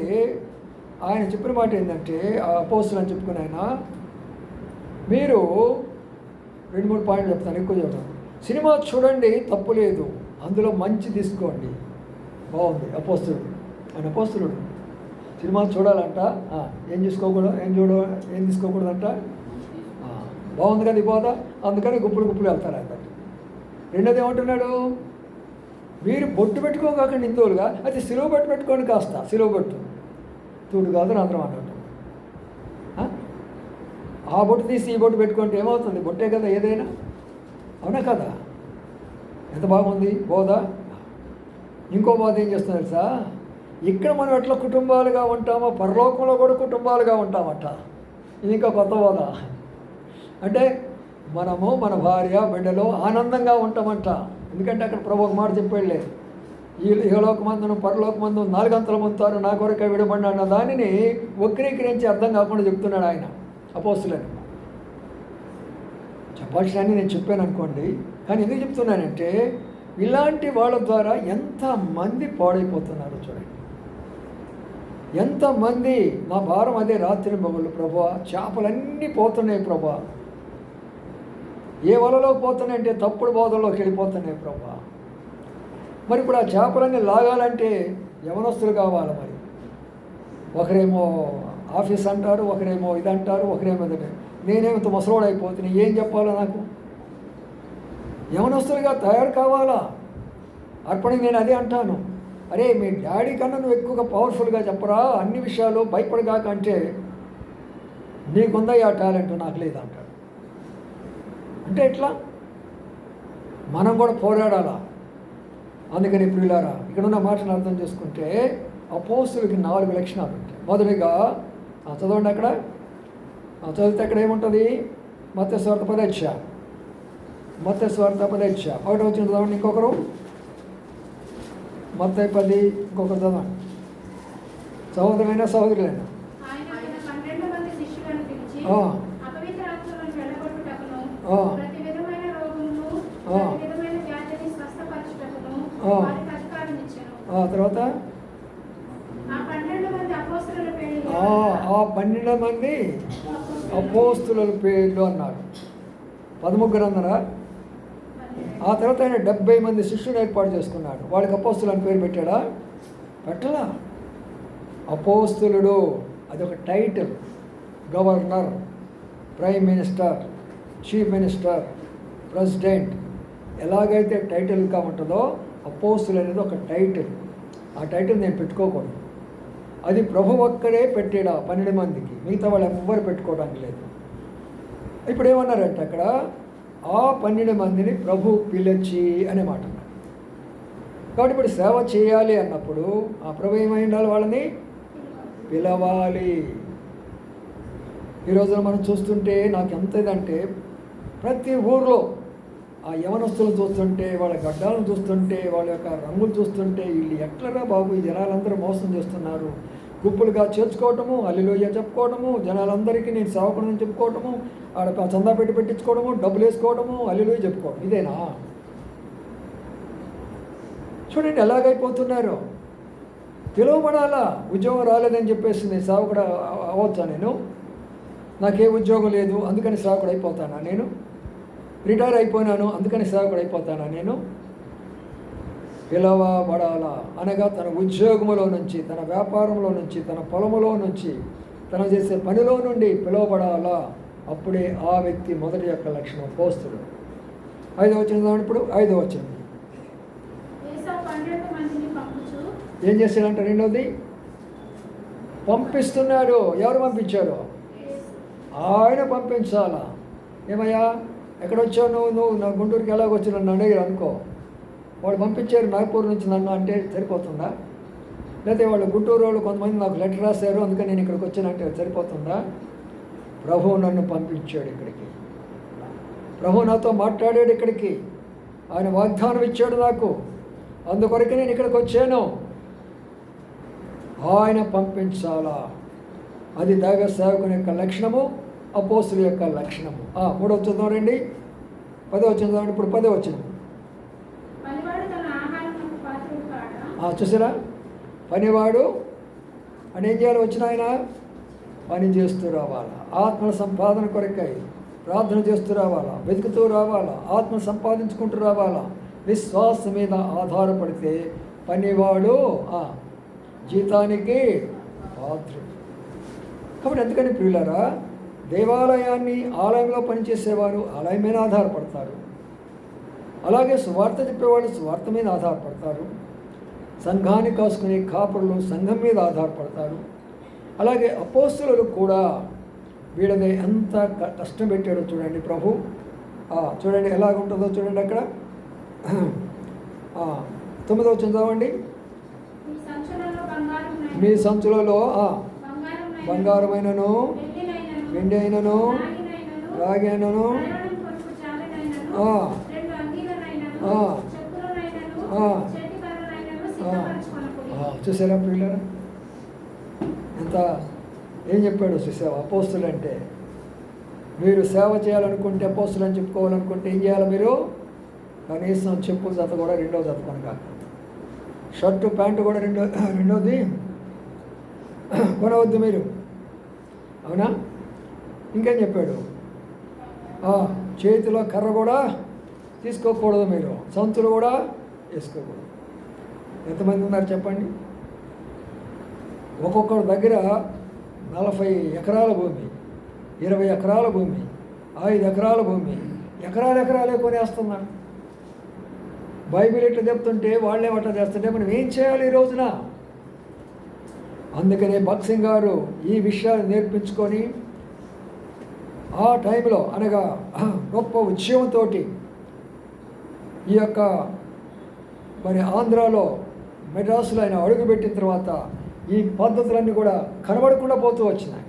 ఆయన చెప్పిన మాట ఏంటంటే, ఆ అపోస్తులు అని చెప్పుకుని ఆయన, మీరు 2-3 పాయింట్లు చెప్తాను, ఎక్కువ చెప్తాను. సినిమా చూడండి, తప్పు లేదు, అందులో మంచి తీసుకోండి, బాగుంది. అపోస్తులుడు, ఆయన అపోస్తులుడు. సినిమా చూడాలంట, ఏం తీసుకోకూడదంట, బాగుంది కదా పోదా, అందుకని గుప్పులు వెళ్తారు ఆయన. రెండోది ఏమంటున్నాడు, మీరు బొట్టు పెట్టుకోకాకండి హిందువులుగా, అయితే సిలువ బొట్టు పెట్టుకోండి, కాస్త సిలువ బొట్టు తూడు కాదు అందరం అన్నట్టు. ఆ బొట్టు తీసి ఈ బొట్టు పెట్టుకుంటే ఏమవుతుంది, బొట్టే కదా ఏదైనా, అవునా కదా? ఎంత బాగుంది బోధ. ఇంకో బోధ ఏం చేస్తున్నారు సార్, ఇక్కడ మనం ఎట్లా కుటుంబాలుగా ఉంటామో పరలోకంలో కూడా కుటుంబాలుగా ఉంటామట. ఇది ఇంకా కొత్త బోధ. అంటే మనము మన భార్య బిడ్డలో ఆనందంగా ఉంటామంట. ఎందుకంటే అక్కడ ప్రభు ఒక మాట చెప్పాడులే, ఇహలోకమందును పరలోకమందు 4 అంతలు పొందుతారు, నా కొరకే విడబడిన దానిని వక్రీకరించి అర్థం కాకుండా చెప్తున్నాడు ఆయన అపోస్తులని. చెప్పాల్సినని నేను చెప్పాను అనుకోండి, కానీ ఎందుకు చెప్తున్నానంటే ఇలాంటి వాళ్ళ ద్వారా ఎంతమంది పాడైపోతున్నారు చూడండి. ఎంతమంది, మా భారం అదే రాత్రి మగుళ్ళు ప్రభువా, చేపలన్నీ పోతున్నాయి ప్రభువా. ఏ వలలో పోతున్నాయంటే తప్పుడు బోధల్లోకి వెళ్ళిపోతున్నాయి ప్రభువా. మరి ఇప్పుడు ఆ చేపలన్నీ లాగాలంటే యవనస్తులు కావాలి. మరి ఒకరేమో ఆఫీస్ అంటారు, ఒకరేమో ఇది అంటారు, ఒకరేమో ఇది. నేనేమో ముసలోడు అయిపోతున్నాయి, ఏం చెప్పాలో నాకు? యవనస్తులుగా తయారు కావాలా? అర్పణ నేను అదే అంటాను, అరే మీ డాడీ కన్నా నువ్వు ఎక్కువగా పవర్ఫుల్గా చెప్పరా, అన్ని విషయాలు భయపడగాక. అంటే నీకుందా ఆ టాలెంట్, నాకు లేదంటాడు. అంటే ఎట్లా? మనం కూడా పోరాడాలా. అందుకని ఇప్పుడు ఇలారా ఇక్కడున్న మాటను అర్థం చేసుకుంటే అపోస్తులకి 4 లక్షణాలు ఉంటాయి. మొదటిగా చదవండి, అక్కడ చదివితే అక్కడ ఏముంటుంది, మత్తయి సువార్త 10 అధ్యాయం, మత్తయి సువార్త 10 అధ్యాయం 1వ వచనం చదవండి. ఇంకొకరు మత్తయి 10 ఇంకొకరు చదవండి, సహోదరులైనా సహోదరులైనా. తర్వాత ఆ 12 మంది అపోస్తుల పేర్లు అన్నారు. 13 అన్నారా? ఆ తర్వాత ఆయన 70 మంది శిష్యులు ఏర్పాటు చేసుకున్నాడు. వాళ్ళకి అపోస్తులు అని పేరు పెట్టాడా? పెట్టలా. అపోస్తులుడు అదొక title. Governor, prime minister, chief minister, president, ఎలాగైతే టైటిల్గా ఉంటుందో అపోస్తులు అనేది ఒక టైటిల్. ఆ టైటిల్ నేను పెట్టుకోకూడదు. అది ప్రభు ఒక్కడే పెట్టాడు 12 మందికి, మిగతా వాళ్ళు ఎవ్వరు పెట్టుకోవడానికి లేదు. ఇప్పుడు ఏమన్నారంటే అక్కడ ఆ 12 మందిని ప్రభు పిలిచి అనే మాట అన్నారు. కాబట్టి ఇప్పుడు సేవ చేయాలి అన్నప్పుడు ఆ ప్రభు ఏమై ఉండాలి? వాళ్ళని పిలవాలి. ఈ రోజున మనం చూస్తుంటే నాకు ఎంత ఇదంటే, ప్రతి ఊర్లో ఆ యవనస్తులను చూస్తుంటే, వాళ్ళ గడ్డాలను చూస్తుంటే, వాళ్ళ యొక్క రంగులు చూస్తుంటే, వీళ్ళు ఎట్లరా బాబు ఈ జనాలందరూ మోసం చేస్తున్నారు. గుంపులుగా చేర్చుకోవటము, హల్లెలూయా చెప్పుకోవటము, జనాలందరికీ నేను సేవకుడిని చెప్పుకోవటము, ఆడ చందా పెట్టించుకోవడము, డబ్బులు వేసుకోవడము, హల్లెలూయా చెప్పుకోవడం, ఇదేనా? చూడండి ఎలాగైపోతున్నారు. పిలువబడాలా. ఉద్యోగం రాలేదని చెప్పేసి నేను సేవకుడు అవ్వచ్చా? నేను నాకే ఉద్యోగం లేదు అందుకని సేవకుడు అయిపోతానా? నేను రిటైర్ అయిపోయినాను అందుకని సేవకుడు అయిపోతానా? నేను పిలవబడాలా అనగా తన ఉద్యోగంలో నుంచి, తన వ్యాపారంలో నుంచి, తన పొలములో నుంచి, తన చేసే పనిలో నుండి పిలువబడాలా. అప్పుడే ఆ వ్యక్తి మొదటి యొక్క లక్షణం. అపోస్తలుడు 5వ వచనం. ఇప్పుడు 5వ వచనం ఏం చేశాడంటే, రెండవది పంపిస్తున్నాడు. ఎవరు పంపించారు? ఆయన పంపించాలా. ఏమయ్యా ఎక్కడొచ్చావు నువ్వు నా గుంటూరుకి ఎలాగొచ్చి నన్ను అడిగారు అనుకో, వాళ్ళు పంపించారు నాగపూర్ నుంచి నన్ను అంటే సరిపోతుందా? లేకపోతే వాళ్ళు గుంటూరు వాళ్ళు కొంతమంది నాకు లెటర్ రాశారు అందుకని నేను ఇక్కడికి వచ్చానంటే సరిపోతుందా? ప్రభువు నన్ను పంపించాడు ఇక్కడికి. ప్రభు నాతో మాట్లాడాడు ఇక్కడికి. ఆయన వాగ్దానం ఇచ్చాడు నాకు, అందుకొరకే నేను ఇక్కడికి వచ్చాను. ఆయన పంపించాలా. అది దైవ సేవకుని యొక్క లక్షణము, అపోస్తుల యొక్క లక్షణము. 3వ వచనం రండి. 10వ వచనం. ఇప్పుడు 10వ వచనం చూసారా? పనివాడు అని ఏం చేయాలి? వచ్చిన ఆయన పని చేస్తూ రావాలా. ఆత్మ సంపాదన కొరకై ప్రార్థన చేస్తూ రావాలా, వెతుకుతూ రావాలా, ఆత్మ సంపాదించుకుంటూ రావాలా. విశ్వాసం మీద ఆధారపడితే పనివాడు జీతానికి పాత్రుడు. కాబట్టి ఎందుకని ప్రియులారా, దేవాలయాన్ని, ఆలయంలో పనిచేసేవారు ఆలయం మీద ఆధారపడతారు. అలాగే సువార్త చెప్పేవాళ్ళు సువార్త మీద ఆధారపడతారు. సంఘాన్ని కాసుకునే కాపురులు సంఘం మీద ఆధారపడతారు. అలాగే అపోస్తలులు కూడా వీళ్ళని ఎంత కష్టం పెట్టాడో చూడండి ప్రభు. చూడండి ఎలాగుంటుందో చూడండి అక్కడ. 9వ వచనం చదవండి. మీ సంచులలో బంగారమైనను, వెండి అయినను, రాగి అయినను, చూసారా పిల్లరా ఎంత ఏం చెప్పాడు? చూసావా? అపోస్తులు అంటే మీరు సేవ చేయాలనుకుంటే, అపోస్తులు అని చెప్పుకోవాలనుకుంటే ఏం చేయాలి? మీరు కనీసం చెప్పుల జత కూడా 2వ జత కొనగా, షర్టు ప్యాంటు కూడా రెండోది కొనవద్దు మీరు. అవునా? ఇంకేం చెప్పాడు? చేతిలో కర్ర కూడా తీసుకోకూడదు, మీరు సంచులు కూడా వేసుకోకూడదు. ఎంతమంది ఉన్నారు చెప్పండి? ఒక్కొక్కరి దగ్గర 40 ఎకరాల భూమి, 20 ఎకరాల భూమి, 5 ఎకరాల భూమి, ఎకరాలే కొనేస్తున్నారు. బైబిల్ ఇట్లా చెప్తుంటే వాళ్ళే అట్లా చేస్తుంటే మనం ఏం చేయాలి ఈ రోజున? అందుకనే భక్సింగ్ గారు ఈ విషయాలు నేర్పించుకొని ఆ టైంలో అనగా గొప్ప ఉద్యమంతో ఈ యొక్క మరి ఆంధ్రాలో మెడ్రాసులో ఆయన అడుగుపెట్టిన తర్వాత ఈ పద్ధతులన్నీ కూడా కనబడకుండా పోతూ వచ్చినాయి.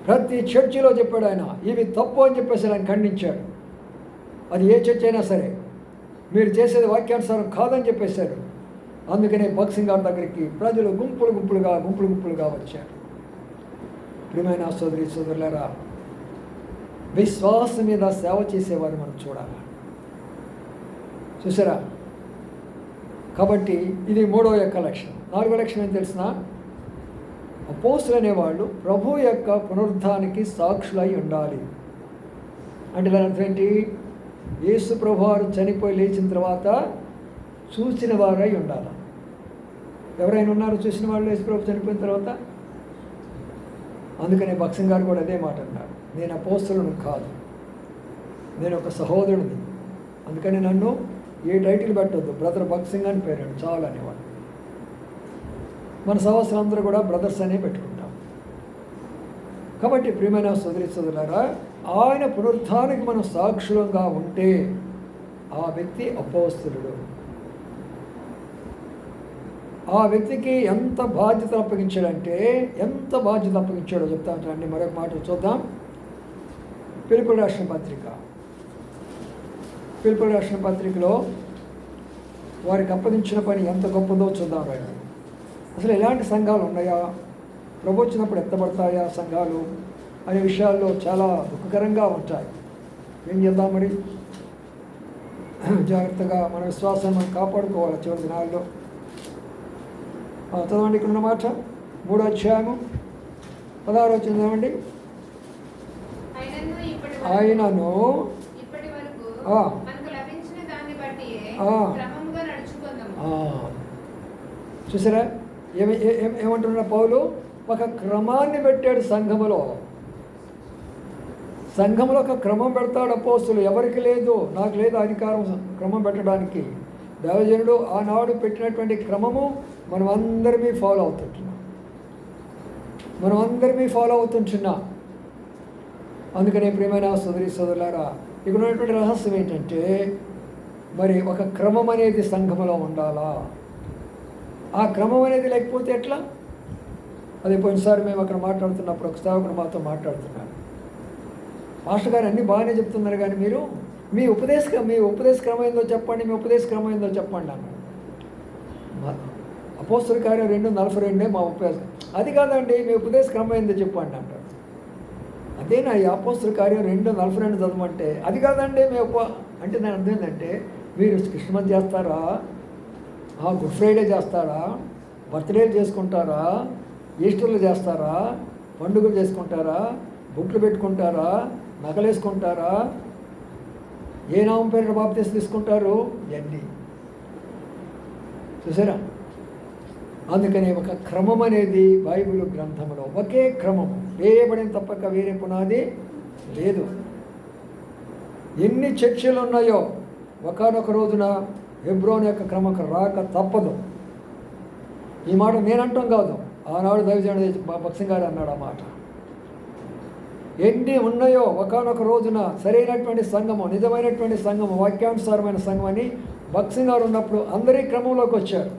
ప్రతి చర్చిలో చెప్పాడు ఆయన, ఇవి తప్పు అని చెప్పేసి ఆయన ఖండించాడు. అది ఏ చర్చ్ అయినా సరే మీరు చేసేది వాక్యానుసారం కాదని చెప్పేశాడు. అందుకనే భక్సింగ్ గారి దగ్గరికి ప్రజలు గుంపులుగా వచ్చారు. ప్రియమైన సోదరి సోదరులారా, విశ్వాసం మీద సేవ చేసేవారు మనం చూడాలి. చూసారా? కాబట్టి ఇది 3వ యొక్క లక్షణం. 4వ లక్షణం ఏం తెలిసిన? అపోస్తులు అనేవాళ్ళు ప్రభు యొక్క పునరుద్ధానికి సాక్షులై ఉండాలి. అంటే దాని అర్థం ఏంటి? యేసు ప్రభువారు చనిపోయి లేచిన తర్వాత చూసిన వారై ఉండాలి. ఎవరైనా ఉన్నారు చూసిన వాళ్ళు యేసుప్రభు చనిపోయిన తర్వాత? అందుకనే భక్సింగ్ గారు కూడా అదే మాట అన్నారు, నేను అపోస్తలుని కాదు, నేను ఒక సహోదరుడిని, అందుకని నన్ను ఏ టైటిల్ పెట్టొద్దు, బ్రదర్ భక్సింగ్ అని పేరు చాలు అనేవాడు. మన సహోదరులందరూ కూడా బ్రదర్స్ అనే పెట్టుకుంటాం. కాబట్టి ప్రియమైన సోదరి సోదరులారా, ఆయన పునరుత్థానానికి మనం సాక్షులంగా ఉంటే ఆ వ్యక్తి అపోస్తలుడు. ఆ వ్యక్తికి ఎంత బాధ్యత అప్పగించాడంటే, ఎంత బాధ్యత అప్పగించాడో చెప్తా ఉంటానండి. మరొక మాట చూద్దాం. పిలుపుల రాసిన పత్రిక, పిలుపుల రాసిన పత్రికలో వారికి అప్పగించిన పని ఎంత గొప్పదో చూద్దాం రండి. అసలు ఎలాంటి సంఘాలు ఉన్నాయా, ప్రభు వచ్చినప్పుడు ఎత్తబడతాయా సంఘాలు అనే విషయాల్లో చాలా దుఃఖకరంగా ఉంటాయి. ఏం చేద్దాం మరి? జాగ్రత్తగా మన విశ్వాసాన్ని మనం కాపాడుకోవాలి చివరి దినాల్లో. చదవండి, ఇక్కడ ఉన్న మాట 3వ అధ్యాయము 16వ వచనం చదవండి. ఆయనను చూసారా ఏమంటున్న పౌలు? ఒక క్రమాన్ని పెట్టాడు సంఘములో. సంఘంలో ఒక క్రమం పెడతాడు అపోస్తులు. ఎవరికి లేదు, నాకు లేదు అధికారం క్రమం పెట్టడానికి. దైవజనుడు ఆనాడు పెట్టినటువంటి క్రమము మనం అందరినీ ఫాలో అవుతుంటున్నాం. అందుకనే ప్రియమైన సోదరి సోదరులారా, ఇక్కడ ఉన్నటువంటి రహస్యం ఏంటంటే, మరి ఒక క్రమం అనేది సంఘములో ఉండాలా. ఆ క్రమం అనేది లేకపోతే ఎట్లా? అది పోయినసారి మేము అక్కడ మాట్లాడుతున్నప్పుడు ఒక సేవకుడు మాతో మాట్లాడుతున్నాడు. మాస్టర్ గారు అన్నీ బాగానే చెప్తున్నారు, కానీ మీరు మీ ఉపదేశ క్రమం ఏందో చెప్పండి, మీ ఉపదేశ క్రమం ఏందో చెప్పండి అన్నాడు. అపోస్తల కార్యం 2:42 మా ఉపదేశం. అది కాదండి, మీ ఉపదేశ క్రమం ఏందో చెప్పండి అంటాడు. అదేనా ఈ అపోస్తల కార్యం 2:42 చదవమంటే? అది కాదండి మీ అంటే దాని అర్థం ఏంటంటే, మీరు క్రిస్మస్ చేస్తారా, గుడ్ ఫ్రైడే చేస్తారా, బర్త్డేలు చేసుకుంటారా, ఈస్టర్లు చేస్తారా, పండుగలు చేసుకుంటారా, బుట్లు పెట్టుకుంటారా, నగలేసుకుంటారా, ఏ నామం పేరు బాప్తీసం తీసుకుంటారు, ఇవన్నీ చూసారా? అందుకని ఒక క్రమం అనేది బైబిల్ గ్రంథంలో ఒకే క్రమం వేయబడిన తప్పక వేరే పునాది లేదు. ఎన్ని చర్చలు ఉన్నాయో ఒకనొక రోజున హెబ్రోన్ యొక్క క్రమం రాక తప్పదు. ఈ మాట నేనంటాం కాదు, ఆనాడు దైవజనుడు భక్సింగ్ గారు అన్నాడు ఆ మాట. ఎన్ని ఉన్నాయో ఒకనొక రోజున సరైనటువంటి సంఘము, నిజమైనటువంటి సంఘము, వాక్యానుసారమైన సంఘం అని భక్సింగ్ గారు ఉన్నప్పుడు అందరి క్రమంలోకి వచ్చారు.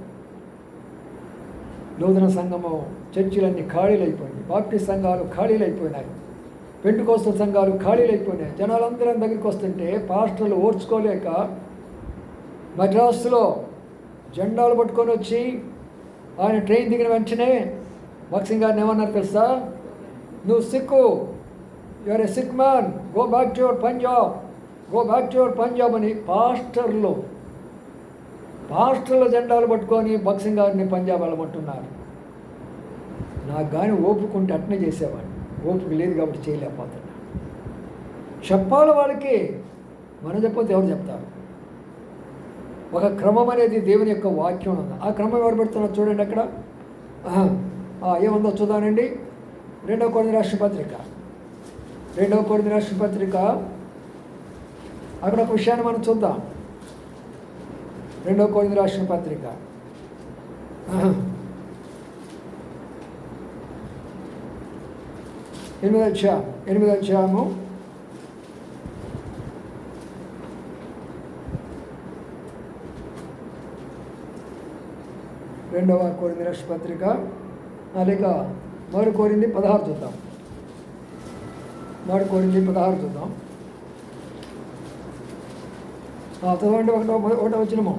నూతన సంఘము చర్చిలన్నీ ఖాళీలైపోయినాయి, బాప్టిస్ట్ సంఘాలు ఖాళీలైపోయినాయి, పెంటెకోస్తల్ సంఘాలు ఖాళీలైపోయినాయి. జనాలందరం దగ్గరికి వస్తుంటే పాస్టర్లు ఓర్చుకోలేక మద్రాసులో జెండాలు పట్టుకొని వచ్చి ఆయన ట్రైన్ దిగిన వెంటనే భక్సింగ్ గారిని ఏమన్నారు తెలుసా? నువ్వు Sikh, you are a sick man, go back to your Punjab అని పాస్టర్ల జెండాలు పట్టుకొని భక్సింగ్ గారిని పంజాబ్ వెళ్ళమంటున్నారు. నాకు కానీ ఓపుకుంటే అట్నే చేసేవాడిని, ఓపిక లేదు కాబట్టి చేయలేకపోతున్నా. చెప్పాలి వాళ్ళకి, మనం చెప్పకపోతే ఎవరు చెప్తారు? ఒక క్రమం అనేది దేవుని యొక్క వాక్యం ఉంది. ఆ క్రమం ఎవరు పెడుతున్నారు చూడండి అక్కడ. ఏముందో చూద్దానండి. 2వ కొరింథీ రాసిన పత్రిక అక్కడ ఒక విషయాన్ని మనం చూద్దాం. 2వ కొరింథీ రాసిన పత్రిక 8వ అధ్యాయము 2వ కొరింథీ రాసిన పత్రిక లేక 3 కొరింథీ 16 చూద్దాం. 3 కొరింథీ 16 చూద్దాం. చదవండి. 1వ వచనము.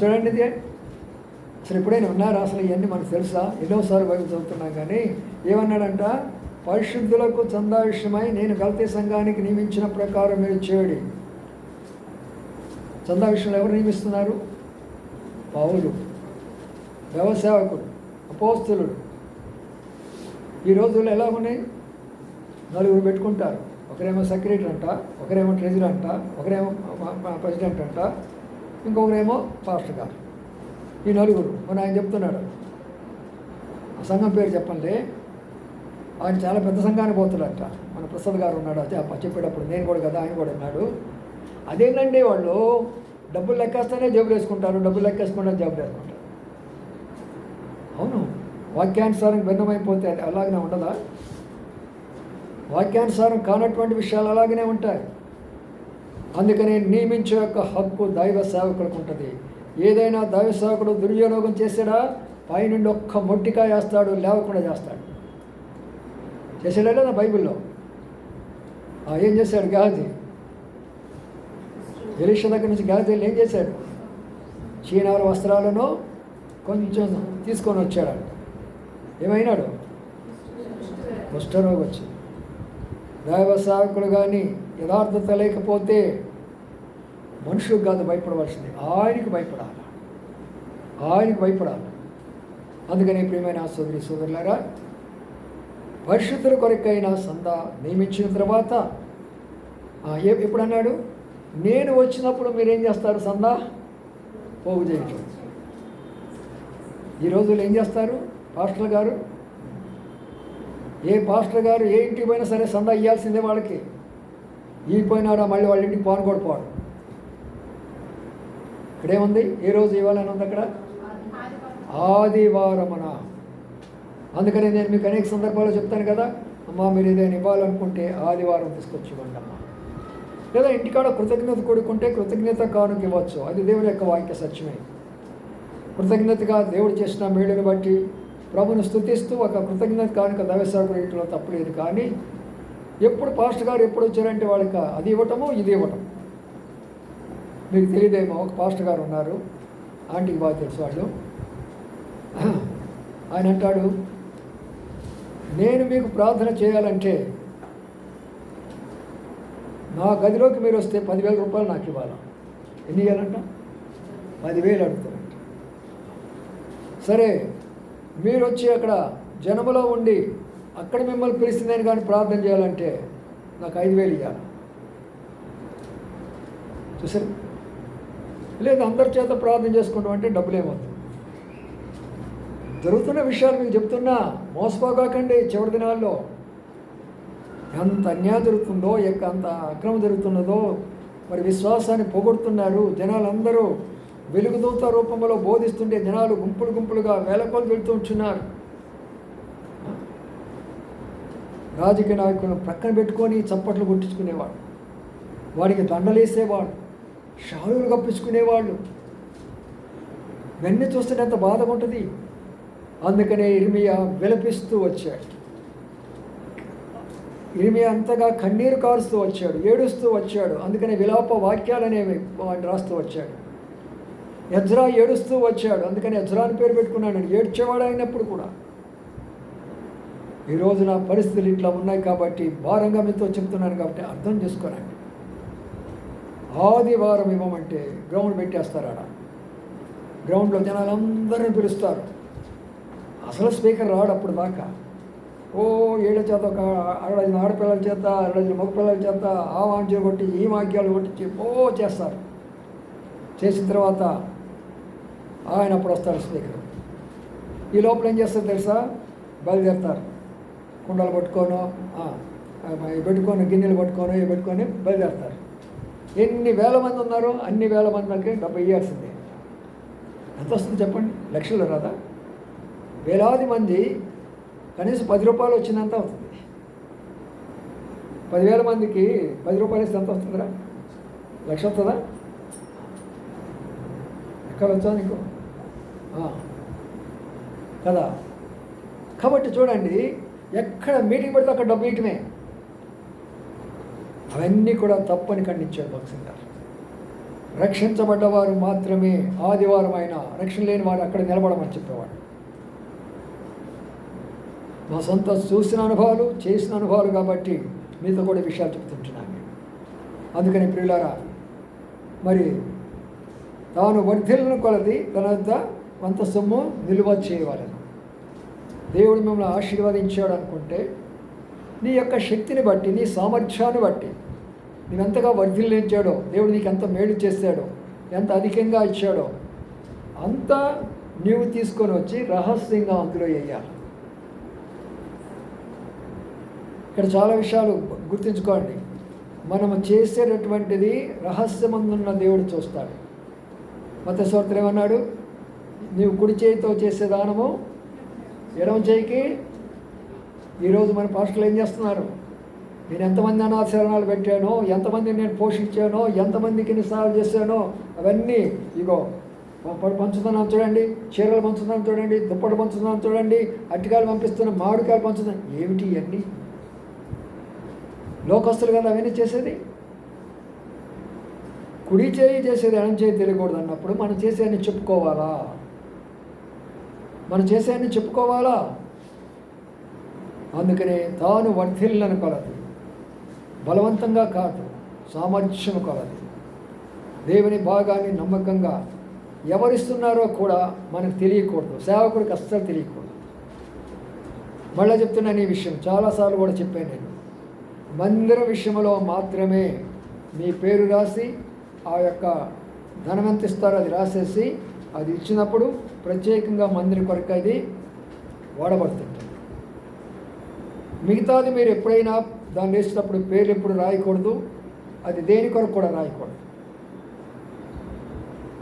చూడండి, ఇది అసలు ఎప్పుడైనా ఉన్నారా? అసలు ఇవన్నీ మనకు తెలుసా? ఎన్నోసార్లు బైబిల్ చదువుతున్నాం. కానీ ఏమన్నాడంట? పరిశుద్ధులకు చందా విషయమై నేను గల్తీ సంఘానికి నియమించిన ప్రకారం మీరు చేయండి. చందా విషయంలో ఎవరు నియమిస్తున్నారు? పౌలు. వ్యవసేవకుడు, అపోస్తలుడు. ఈ రోజుల్లో ఎలా ఉన్నాయి? నలుగురు పెట్టుకుంటారు. ఒకరేమో సెక్రటరీ అంట, ఒకరేమో ట్రెజరీ అంట, ఒకరేమో ప్రెసిడెంట్ అంట, ఇంకొకరేమో పాస్టర్ గారు. ఈ నలుగురు. మన ఆయన చెప్తున్నాడు, ఆ సంఘం పేరు చెప్పండి. ఆయన చాలా పెద్ద సంఘానికి పోతాడట. మన ప్రసాద్ గారు ఉన్నాడు చెప్పేటప్పుడు, నేను కూడా కదా, ఆయన కూడా ఉన్నాడు. అదేంటండి, వాళ్ళు డబ్బులు లెక్కేస్తేనే జబ్బులు వేసుకుంటారు, డబ్బులు లెక్కేసుకుంటే జబ్బులు వేసుకుంటారు. అవును, వాక్యానుసారం భిన్నమైపోతే అది అలాగనే ఉండదా? వాక్యానుసారం కానటువంటి విషయాలు అలాగనే ఉంటాయి. అందుకని నియమించే యొక్క హక్కు దైవ సేవకులకు ఉంటుంది. ఏదైనా దైవ సేవకుడు దుర్వినియోగం చేసాడా, పైనుండి ఒక్క మొట్టికాయ వేస్తాడు, లేవకుండా చేస్తాడు. చేసాడా లేదా బైబిల్లో? ఏం చేశాడు గేహజీ? ఎలీషా దగ్గర నుంచి గేహజీ ఏం చేశాడు? చీనాల వస్త్రాలను కొంచెం తీసుకొని వచ్చాడు. ఏమైనాడు? కుష్ఠరోగం వచ్చింది. దైవ సేవకులు కానీ యథార్థత లేకపోతే మనుషులకు కాదు భయపడవలసింది, ఆయనకి భయపడాలి, ఆయనకి భయపడాలి. అందుకని ప్రియమైన సోదరి సోదరులారా, పరిశుద్ధుల కొరకైన సంద నియమించిన తర్వాత ఎప్పుడు అన్నాడు? నేను వచ్చినప్పుడు మీరేం చేస్తారు? సంద పోగు చేయటం. ఈ రోజుల్లో ఏం చేస్తారు పాస్టర్ గారు? ఏ పాస్టర్ గారు ఏ ఇంటికి పోయినా సరే సందా ఇవ్వాల్సిందే వాళ్ళకి. ఈ పోయినాడా మళ్ళీ వాళ్ళ ఇంటికి పోను కూడా పోవడం. ఇక్కడేముంది? ఏ రోజు ఇవ్వాలని ఉంది అక్కడ? ఆదివారమున. అందుకని నేను మీకు అనేక సందర్భాల్లో చెప్తాను కదా, అమ్మా మీరు ఏదైనా ఇవ్వాలనుకుంటే ఆదివారం తీసుకొచ్చి ఇవ్వండి అమ్మా. లేదా ఇంటికాడ కృతజ్ఞత కూడుకుంటే కృతజ్ఞత కానుక ఇవ్వచ్చు. అది దేవుడి యొక్క వాక్య సత్యమే. కృతజ్ఞతగా దేవుడు చేసిన మేలుని బట్టి ప్రభుని స్తుతిస్తూ ఒక కృతజ్ఞత కానుక దైవసేవకుడి ఇంట్లో తప్పులేదు. కానీ ఎప్పుడు పాస్టర్ గారు ఎప్పుడు వచ్చారంటే వాళ్ళకి అది ఇవ్వటము ఇది ఇవ్వటం. మీకు తెలియదేమో, ఒక పాస్టర్ గారు ఉన్నారు, ఆంటీకి బాగా తెలుసు వాళ్ళు. ఆయన అంటాడు, నేను మీకు ప్రార్థన చేయాలంటే నా గదిలోకి మీరు వస్తే 10,000 రూపాయలు నాకు ఇవ్వాలి. ఎన్ని ఇవ్వాలంట? 10,000 అడుగుతారంట. సరే, మీరు వచ్చి అక్కడ జనములో ఉండి అక్కడ మిమ్మల్ని పిలిచిందని కానీ ప్రార్థన చేయాలంటే నాకు 5,000 ఇవ్వాలి. చూసారు? లేదు అందరి చేత ప్రార్థన చేసుకుంటాం అంటే డబ్బులు ఏమవుతుంది? జరుగుతున్న విషయాలు మీకు చెప్తున్నా, మోసపోగాకండి. చివరి దినాల్లో ఎంత అన్యాయం జరుగుతుందో, అంత అక్రమం జరుగుతున్నదో. మరి విశ్వాసాన్ని పోగొడుతున్నారు జనాలందరూ. వెలుగుదూత రూపంలో బోధిస్తుంటే జనాలు గుంపులు గుంపులుగా వేల కొలు వెళ్తూ ఉంటున్నారు. రాజకీయ నాయకులను ప్రక్కన పెట్టుకొని చప్పట్లు కొట్టించుకునేవాడు, వాడికి దండలేసేవాడు, షాలులు కప్పించుకునేవాళ్ళు. ఇవన్నీ చూస్తుంటే ఎంత బాధగా ఉంటుంది. అందుకనే ఇర్మియా విలపిస్తూ వచ్చాడు. ఇర్మియా అంతగా కన్నీరు కారుస్తూ వచ్చాడు, ఏడుస్తూ వచ్చాడు. అందుకనే విలాప వాక్యాలనేవి వాడిని రాస్తూ వచ్చాడు. ఎజ్రా ఏడుస్తూ వచ్చాడు. అందుకని ఎజ్రాని పేరు పెట్టుకున్నాడు. ఏడ్చేవాడు అయినప్పుడు కూడా. ఈరోజు నా పరిస్థితులు ఇట్లా ఉన్నాయి కాబట్టి భారంగా మీతో చెప్తున్నాను కాబట్టి అర్థం చేసుకోనండి. ఆదివారం ఇవ్వమంటే గ్రౌండ్ పెట్టేస్తారు. ఆడ గ్రౌండ్లో జనాలందరినీ పిలుస్తారు. అసలు స్పీకర్ రాడు అప్పుడు దాకా. ఓ 7 చేత, ఒక 6 ఆడపిల్లల చేత, 6 మగపిల్లల చేత ఆ వాంఛలు కొట్టి ఈ వాక్యాలు కొట్టించి చేస్తారు. చేసిన తర్వాత ఆయన అప్పుడు వస్తారు స్పీకర్. ఈ లోపల ఏం చేస్తారు తెలుసా? బయలుదేరుతారు. కుండలు పట్టుకోను, పెట్టుకొని గిన్నెలు పట్టుకొని పెట్టుకొని బయలుదేరుతారు. ఎన్ని వేల మంది ఉన్నారో అన్ని వేల మందికి డబ్బు ఇవ్వాల్సిందే. ఎంత వస్తుంది చెప్పండి? లక్షలు రాదా? వేలాది మంది కనీసం 10 రూపాయలు వచ్చినంత అవుతుంది. 10,000 మందికి 10 రూపాయలు ఇస్తే ఎంత వస్తుందిరా? లక్ష వస్తుందా? ఎక్కడ వచ్చా నీకు కదా? కాబట్టి చూడండి, ఎక్కడ మీటింగ్ పెడితే అక్కడ డబ్బు ఇయటమే. అవన్నీ కూడా తప్పని ఖండించాడు భక్సింగ్ గారు. రక్షించబడ్డవారు మాత్రమే ఆదివారం అయినా, రక్షణ లేని వారు అక్కడ నిలబడమని చెప్పేవాడు. మా సొంత చూసిన అనుభవాలు, చేసిన అనుభవాలు కాబట్టి మీతో కూడా విషయాలు చెప్తుంటున్నాను. అందుకని ప్రియులారా, మరి తాను వర్ధిల్లను కొలది తన వద్ద కొంత సొమ్ము నిలువ చేయవాలని. దేవుడు మిమ్మల్ని ఆశీర్వదించాడు అనుకుంటే నీ యొక్క శక్తిని బట్టి, నీ సామర్థ్యాన్ని బట్టి, నువ్వెంతగా వర్ధిల్లించాడో, దేవుడు నీకు ఎంత మేలు చేశాడో, ఎంత అధికంగా ఇచ్చాడో అంతా నీవు తీసుకొని వచ్చి రహస్యంగా అందులో వేయాలి. ఇక్కడ చాలా విషయాలు గుర్తుంచుకోండి. మనము చేసేటటువంటిది రహస్యమందున్న దేవుడు చూస్తాడు. మత్తయి సువార్తలో ఏమన్నాడు? నీవు కుడి చేయితో చేసే దానము ఎడమ చేయికి. ఈరోజు మన పాస్టర్లు ఏం చేస్తున్నారు? నేను ఎంతమంది అనాథశరణాలు పెట్టానో, ఎంతమందిని నేను పోషించానో, ఎంతమందికి సాయం చేశానో అవన్నీ ఇగో పంచుతున్నాను చూడండి, చీరలు పంచుతున్నాను చూడండి, దుప్పటి పంచుతున్నాను చూడండి, అట్టికాయలు పంపిస్తున్నాను, మామిడికాయలు పంచుతున్నాను. ఏమిటి ఇవన్నీ? లోకస్తులు కదా అవన్నీ చేసేది. కుడి చేయి చేసేది ఎడం చేయి తెలియకూడదు అన్నప్పుడు మనం చేసేయని చెప్పుకోవాలా? మనం చేసేయని చెప్పుకోవాలా? అందుకనే తాను వర్ధిల్లని కొలది, బలవంతంగా కాదు, సామర్థ్యం కొలది, దేవుని భాగాన్ని నమ్మకంగా ఎవరిస్తున్నారో కూడా మనకు తెలియకూడదు. సేవకుడికి అస్సలు తెలియకూడదు. మళ్ళీ చెప్తున్నాను ఈ విషయం, చాలాసార్లు కూడా చెప్పాను నేను. మందిరం విషయంలో మాత్రమే మీ పేరు రాసి ఆ యొక్క ధనం ఎంత ఇస్తారో అది రాసేసి అది ఇచ్చినప్పుడు ప్రత్యేకంగా మందిరం కొరకు అది వాడబడుతుంటుంది. మిగతాది మీరు ఎప్పుడైనా దాన్ని వేసేటప్పుడు పేరు ఎప్పుడు రాయకూడదు. అది దేని కొరకు కూడా రాయకూడదు.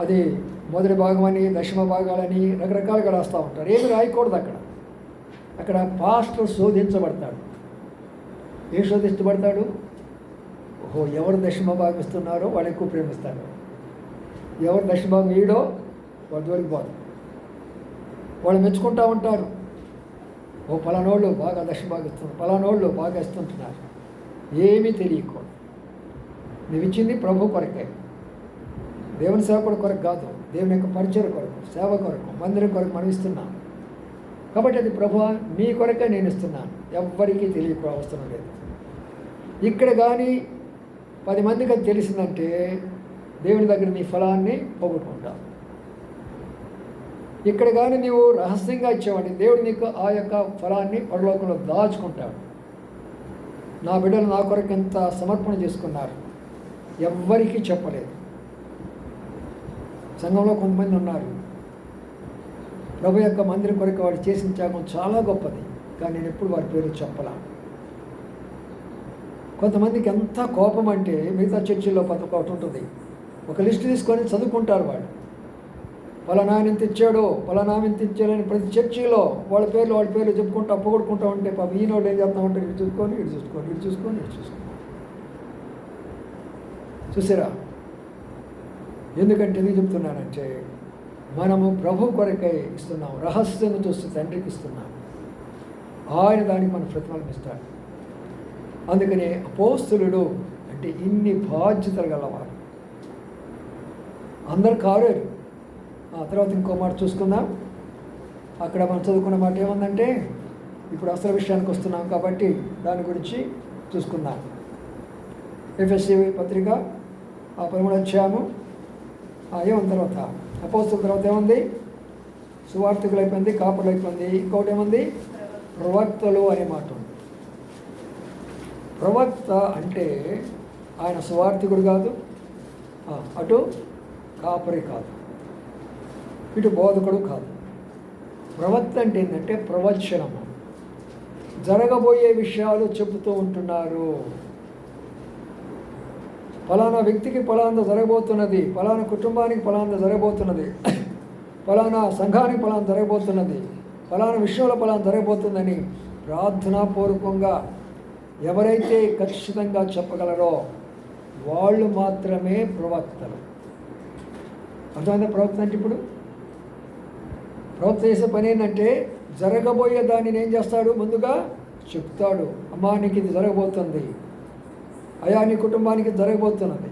అది మొదటి భాగం అని, దశమ భాగాలని రకరకాలుగా రాస్తూ ఉంటారు. ఏమి రాయకూడదు అక్కడ. అక్కడ పాస్టర్ శోధించబడతాడు. ఏ శోధించబడతాడు? ఓహో, ఎవరు దశమ భాగం ఇస్తున్నారో వాళ్ళు ఎక్కువ ప్రేమిస్తారు, ఎవరు దశమ భాగం ఈడో వాడు దొరికిపోదు. వాళ్ళు మెచ్చుకుంటూ ఉంటారు. ఓ పలానోళ్ళు బాగా దశమ భాగం ఇస్తున్నారు, పలానోళ్ళు బాగా ఇస్తుంటున్నారు. ఏమీ తెలియకూడదు. నువ్వు ఇచ్చింది ప్రభు కొరకే, దేవుని సేవకుడి కొరకు కాదు, దేవుని యొక్క పరిచయ కొరకు, సేవ కొరకు, మందిరం కొరకు మనం ఇస్తున్నాం. కాబట్టి అది ప్రభు నీ కొరకే నేను ఇస్తున్నాను, ఎవ్వరికీ తెలియక అవసరం లేదు. ఇక్కడ కానీ 10 మందికి అది తెలిసిందంటే దేవుని దగ్గర నీ ఫలాన్ని పోగొట్టుకుంటావు. ఇక్కడ కానీ నీవు రహస్యంగా ఇచ్చావండి, దేవుడు నీకు ఆ యొక్క ఫలాన్ని పరలోకంలో దాచుకుంటాడు. నా బిడ్డలు నా కొరకు ఎంత సమర్పణ చేసుకున్నారు, ఎవ్వరికీ చెప్పలేదు. సంఘంలో కొంతమంది ఉన్నారు, ప్రభు యొక్క మందిరం కొరకు వాడు చేసిన త్యాగం చాలా గొప్పది, కానీ నేను ఎప్పుడు వారి పేరు చెప్పలా. కొంతమందికి ఎంత కోపం అంటే, మిగతా చర్చిల్లో ఒకటి ఉంటుంది, ఒక లిస్టు తీసుకొని చదువుకుంటారు వాళ్ళు. పలానా ఎంత ఇచ్చాడో, పలానా ఎంత ఇచ్చాడని ప్రతి చర్చిలో వాళ్ళ పేర్లు చెప్పుకుంటూ అప్పగొడుకుంటూ ఉంటే పాపం ఈయనోళ్ళు ఏం చేస్తా ఉంటారు, ఇటు చూసుకొని ఇటు చూసుకొని ఇటు చూసుకొని ఇటు చూసుకొని. చూసారా? ఎందుకంటే ఎందుకు చెప్తున్నానంటే, మనము ప్రభు కొరకై ఇస్తున్నాం, రహస్యంగా చూస్తూ తండ్రికి ఇస్తున్నాం. ఆయన దానికి మన ప్రతిఫలం ఇస్తాడు. అందుకనే అపోస్తలుడు అంటే ఇన్ని బాధ్యతలు గలవారు. అందరు కారేరు. ఆ తర్వాత ఇంకో మాట చూసుకుందాం. అక్కడ మనం చదువుకున్న మాట ఏముందంటే, ఇప్పుడు అసలు విషయానికి వస్తున్నాం కాబట్టి దాని గురించి చూసుకుందాం. ఎఫెసీ పత్రిక 13వ అధ్యాయము ఏముంది తర్వాత, అపోస్తలుల తర్వాత ఏముంది? సువార్థికులు అయిపోయింది, కాపులు అయిపోయింది. ఇంకోటి ఏముంది? ప్రవక్తలు అనే మాట ఉంది. ప్రవక్త అంటే ఆయన సువార్థికుడు కాదు, అటు కాపరి కాదు, ఇటు బోధకుడు కాదు. ప్రవక్త అంటే ఏంటంటే ప్రవచనము, జరగబోయే విషయాలు చెబుతూ ఉంటున్నారు. ఫలానా వ్యక్తికి ఫలానా జరగబోతున్నది, ఫలానా కుటుంబానికి ఫలానా జరగబోతున్నది, ఫలానా సంఘానికి ఫలానా జరగబోతున్నది, ఫలానా విషయంలో ఫలానా జరగబోతుందని ప్రార్థనాపూర్వకంగా ఎవరైతే ఖచ్చితంగా చెప్పగలరో వాళ్ళు మాత్రమే ప్రవక్తలు. అర్థమైందా? ప్రవక్త అంటే ఇప్పుడు ప్రవక్త చేసే పని ఏంటంటే జరగబోయే దానిని ఏం చేస్తాడు? ముందుగా చెప్తాడు. అమ్మా, నీకు ఇది జరగబోతుంది, అయా నీ కుటుంబానికి జరగబోతున్నది,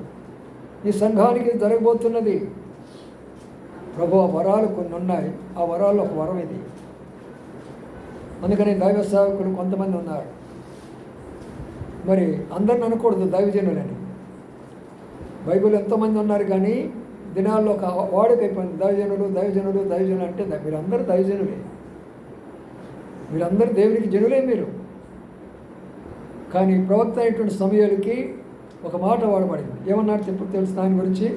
నీ సంఘానికి జరగబోతున్నది. ప్రభు వరాలు కొన్ని ఉన్నాయి, ఆ వరాల్లో ఒక వరం ఇది. అందుకని దైవ సేవకులు కొంతమంది ఉన్నారు. మరి అందరిని అనకూడదు దైవజనులని. బైబిల్ ఎంతోమంది ఉన్నారు, కానీ దినాల్లో ఒక వాడుకైపోయింది. దైవజనులు అంటే మీరందరూ దైవజనులే, మీరందరూ దేవునికి జనులే మీరు. కానీ ప్రవక్త అయినటువంటి సమయాలకి ఒక మాట వాడబడింది. ఏమన్నాడు ఇప్పుడు తెలుసు దాని గురించి?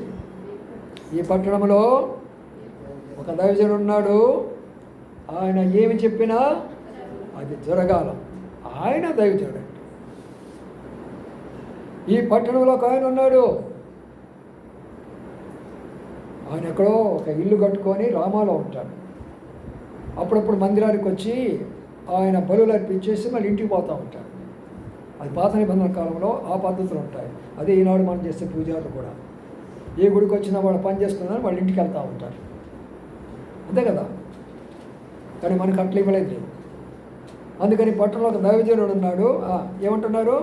ఈ పట్టణంలో ఒక దైవజనుడు ఉన్నాడు, ఆయన ఏమి చెప్పినా అది జరగాల. ఆయన దైవజనుడు అంటే. ఈ పట్టణంలో ఒక ఆయన ఉన్నాడు, ఆయన ఎక్కడో ఒక ఇల్లు కట్టుకొని రామాలో ఉంటాడు. అప్పుడప్పుడు మందిరానికి వచ్చి ఆయన బలులు అర్పించేసి మళ్ళీ ఇంటికి పోతూ ఉంటాడు. అది పాత నిబంధన కాలంలో ఆ పద్ధతులు ఉంటాయి. అదే ఈనాడు మనం చేసే పూజారులు కూడా ఏ గుడికి వచ్చినా వాళ్ళు పని చేసుకున్నారని వాళ్ళ ఇంటికి వెళ్తూ ఉంటారు, అంతే కదా. కానీ మనకు అట్లా ఇవ్వలేదు. అందుకని పట్టణంలో ఒక దైవజనుడు ఉన్నాడు. ఏమంటున్నారు?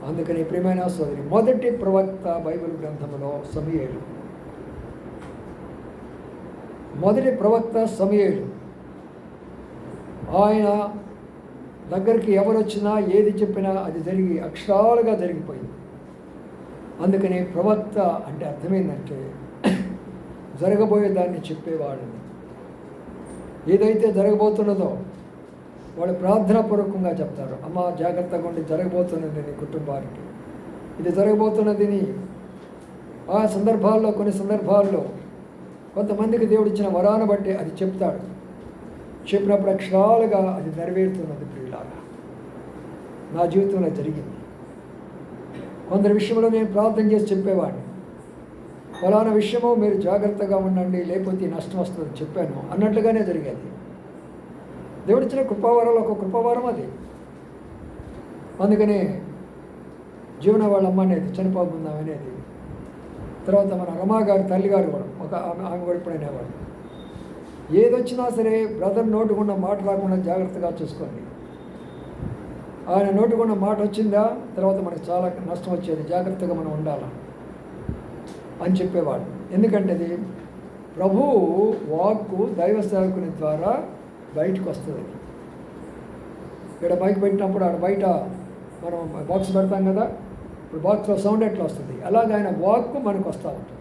అందుకని ప్రియమైన సోదరి, మొదటి ప్రవక్త బైబిల్ గ్రంథంలో సమూయేలు. మొదటి ప్రవక్త సమూయేలు. ఆయన దగ్గరికి ఎవరు వచ్చినా ఏది చెప్పినా అది జరిగి అక్షరాలుగా జరిగిపోయింది. అందుకని ప్రవక్త అంటే అర్థమైందంటే జరగబోయే దాన్ని చెప్పేవాళ్ళని. ఏదైతే జరగబోతున్నదో వాళ్ళు ప్రార్థనాపూర్వకంగా చెప్తారు. అమ్మ జాగ్రత్తగా ఉండి, జరగబోతున్నది నీ కుటుంబానికి, ఇది జరగబోతున్నది. ఆ సందర్భాల్లో కొన్ని సందర్భాల్లో కొంతమందికి దేవుడు ఇచ్చిన వరాన్ని బట్టి అది చెప్తాడు. చెప్పినప్పుడు అక్షరాలుగా అది నెరవేరుతున్నది. ప్రియులారా, నా జీవితంలో జరిగింది. కొందరి విషయంలో నేను ప్రార్థన చేసి చెప్పేవాడిని, ఫలానా విషయము మీరు జాగ్రత్తగా ఉండండి లేకపోతే నష్టం వస్తుందని చెప్పాను అన్నట్లుగానే జరిగేది. దేవుడిచ్చిన కృపావరాలు ఒక కృపావరం అది. అందుకని జీవన వాళ్ళ అమ్మ అనేది చనిపోకుందాం అనేది. తర్వాత మన రమాగారి తల్లిగారు కూడా ఆమె కూడా ఇప్పుడు అనేవాడు, ఏదొచ్చినా సరే బ్రదర్ నోటుకున్న మాట రాకుండా జాగ్రత్తగా చూసుకోండి. ఆయన నోటుకున్న మాట వచ్చిందా తర్వాత మనకు చాలా నష్టం వచ్చేది, జాగ్రత్తగా మనం ఉండాలి అని చెప్పేవాడు. ఎందుకంటే అది ప్రభువు వాక్కు దైవ సేవకుని ద్వారా బయటకు వస్తుంది. ఇక్కడ బైక్ పెట్టినప్పుడు ఆడ బయట మనం బాక్స్ పెడతాం కదా, ఇప్పుడు బాక్స్లో సౌండ్ ఎట్లా వస్తుంది, అలాగే ఆయన వాక్కు మనకు వస్తూ ఉంటుంది.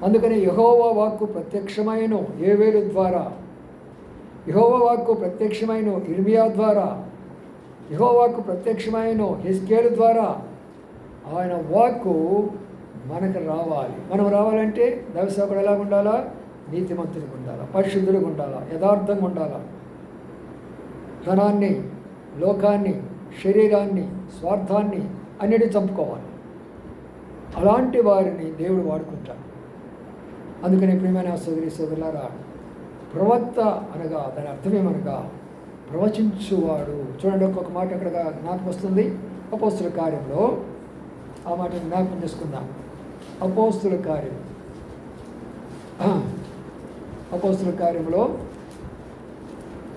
అందుకని యెహోవా వాక్కు ప్రత్యక్షమైన యోవేలు ద్వారా, యెహోవా వాక్కు ప్రత్యక్షమైన ఇర్మియా ద్వారా, యెహోవా వాక్కు ప్రత్యక్షమైన హిజ్కేలు ద్వారా ఆయన వాక్కు మనకు రావాలి. మనం రావాలంటే దైవసేవకుడు ఎలాగ ఉండాలా? నీతిమంతుడిగా ఉండాలా, పరిశుద్ధుడిగా ఉండాలా, యథార్థంగా ఉండాలా. ధనాన్ని, లోకాన్ని, శరీరాన్ని, స్వార్థాన్ని అన్నిటి చంపుకోవాలి. అలాంటి వారిని దేవుడు వాడుకుంటాడు. అందుకని ప్రియమైన సోదరులారా, ప్రవక్త అనగా దాని అర్థమేమనగా ప్రవచించువాడు. చూడండి, ఒక్కొక్క మాట ఇక్కడ జ్ఞాపకం వస్తుంది. అపోస్తుల కార్యంలో ఆ మాట జ్ఞాపకం చేసుకుందాం. అపోస్తుల కార్యంలో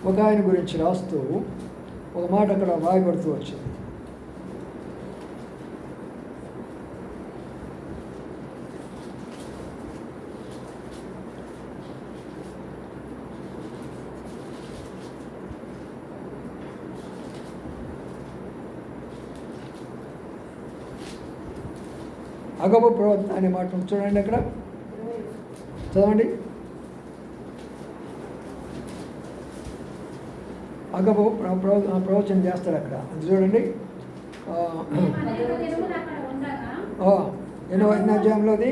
ఒక ఆయన గురించి రాస్తూ ఒక మాట అక్కడ రాయబడుతూ వచ్చింది. అగబ ప్రవక్త అనే మాట చూడండి, అక్కడ చదవండి. అగబ ప్రవచనం చేస్తాడు అక్కడ, అది చూడండి. 8వ అధ్యాయంలో అది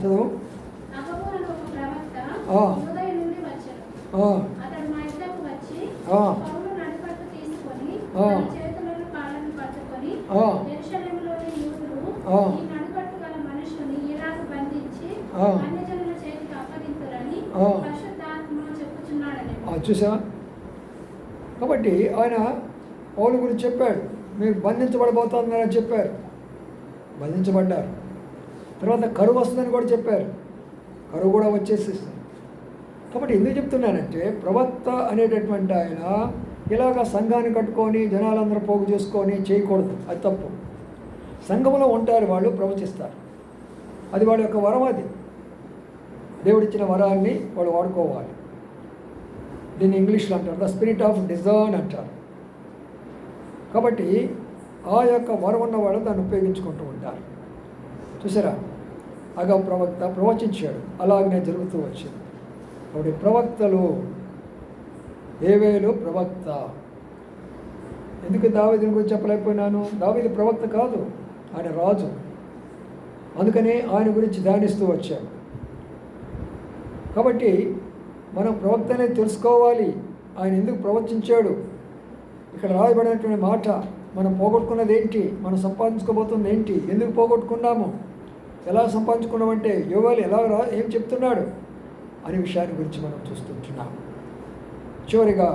చదువు. చూసావా? కాబట్టి ఆయన పౌలు గురించి చెప్పాడు, మీరు బంధించబడబోతున్నారని చెప్పారు, బంధించబడ్డారు. తర్వాత కరువు వస్తుందని కూడా చెప్పారు, కరువు కూడా వచ్చేసేస్తుంది. కాబట్టి ఎందుకు చెప్తున్నానంటే ప్రవక్త అనేటటువంటి ఆయన ఇలాగ సంఘాన్ని కట్టుకొని జనాలందరూ పోగు చేసుకొని చేయకూడదు, అది తప్పు. సంఘంలో ఉంటారు, వాళ్ళు ప్రవచిస్తారు, అది వాళ్ళ యొక్క వరం. అది దేవుడిచ్చిన వరాన్ని వాళ్ళు వాడుకోవాలి. దీన్ని ఇంగ్లీష్లో అంటారు ద స్పిరిట్ ఆఫ్ డిజర్న్ అంటారు. కాబట్టి ఆ యొక్క వరం ఉన్న వాళ్ళు దాన్ని ఉపయోగించుకుంటూ ఉంటారు. చూసారా, అగా ప్రవక్త ప్రవచించాడు, అలాగనే జరుగుతూ వచ్చింది. కాబట్టి ప్రవక్తలు, ఏవేలు ప్రవక్త. ఎందుకు దావీదుని గురించి చెప్పలేకపోయినాను? దావీదు ప్రవక్త కాదు, ఆయన రాజు. అందుకనే ఆయన గురించి ధ్యానిస్తూ వచ్చాను. కాబట్టి మనం ప్రవక్త అనేది తెలుసుకోవాలి. ఆయన ఎందుకు ప్రవచించాడు, ఇక్కడ రాయబడినటువంటి మాట, మనం పోగొట్టుకున్నది ఏంటి, మనం సంపాదించుకోబోతుంది ఏంటి, ఎందుకు పోగొట్టుకున్నాము, ఎలా సంపాదించుకున్నామంటే యోవేలు ఎలా ఏం చెప్తున్నాడు అనే విషయాన్ని గురించి మనం చూస్తుంటున్నాము. చివరిగా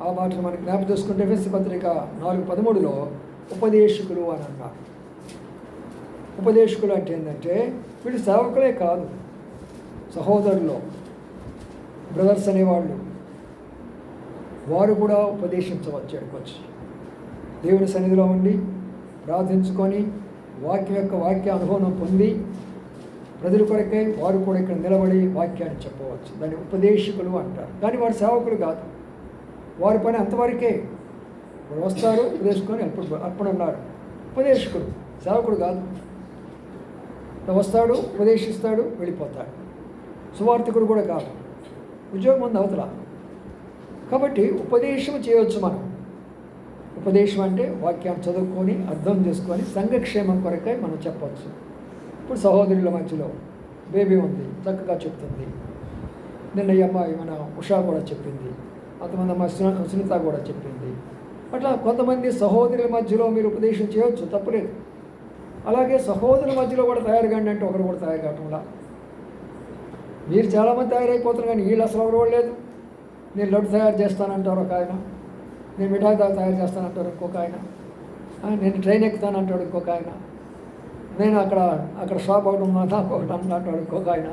ఆ మాటను మనం జ్ఞాపకం చేసుకుంటే ఎఫెసీ పత్రిక 4:13 ఉపదేశకులు అని అన్నారు. ఉపదేశకులు అంటే ఏంటంటే వీళ్ళు సేవకులే కాదు, సహోదరులు, బ్రదర్స్ అనేవాళ్ళు, వారు కూడా ఉపదేశించవచ్చు. వచ్చి దేవుని సన్నిధిలో ఉండి ప్రార్థించుకొని వాక్య అనుభవం పొంది ప్రజల కొరకై వారు కూడా ఇక్కడ నిలబడి వాక్యాన్ని చెప్పవచ్చు. దాన్ని ఉపదేశకులు అంటారు. కానీ వారు సేవకులు కాదు, వారి పని అంతవరకే. వారు వస్తారు, ఉపదేశుకొని అప్పుడు ఉన్నారు. ఉపదేశకుడు, సేవకుడు కాదు. వస్తాడు, ఉపదేశిస్తాడు, వెళ్ళిపోతాడు. సువార్థికుడు కూడా కాదు, ఉద్యోగం ఉంది అవతల. కాబట్టి ఉపదేశం చేయవచ్చు మనం. ఉపదేశం అంటే వాక్యాన్ని చదువుకొని అర్థం చేసుకొని సంఘక్షేమం కొరకై మనం చెప్పవచ్చు. ఇప్పుడు సహోదరుల మధ్యలో బేబీ ఉంది, చక్కగా చెప్తుంది. నిన్న ఈ అమ్మాయి మన ఉషా కూడా చెప్పింది, కొంతమంది అమ్మాయి సునీత కూడా చెప్పింది. అట్లా కొంతమంది సహోదరుల మధ్యలో మీరు ఉపదేశం చేయవచ్చు, తప్పులేదు. అలాగే సహోదరుల మధ్యలో కూడా తయారు కాండి అంటే ఒకరు కూడా తయారు కావటంలా. మీరు చాలామంది తయారైపోతున్నారు, కానీ వీళ్ళు అసలు ఎవరు లేదు. నేను లడ్డు తయారు చేస్తానంటారు ఒక ఆయన, నేను మిఠాయి తయారు చేస్తానంటారు ఇంకొక ఆయన, నేను ట్రైన్ ఎక్కుతానంటాడు ఇంకొక ఆయన, నేను అక్కడ షాప్ ఒకటి నాకు ఒకటి అంటాడు ఇంకొక ఆయన.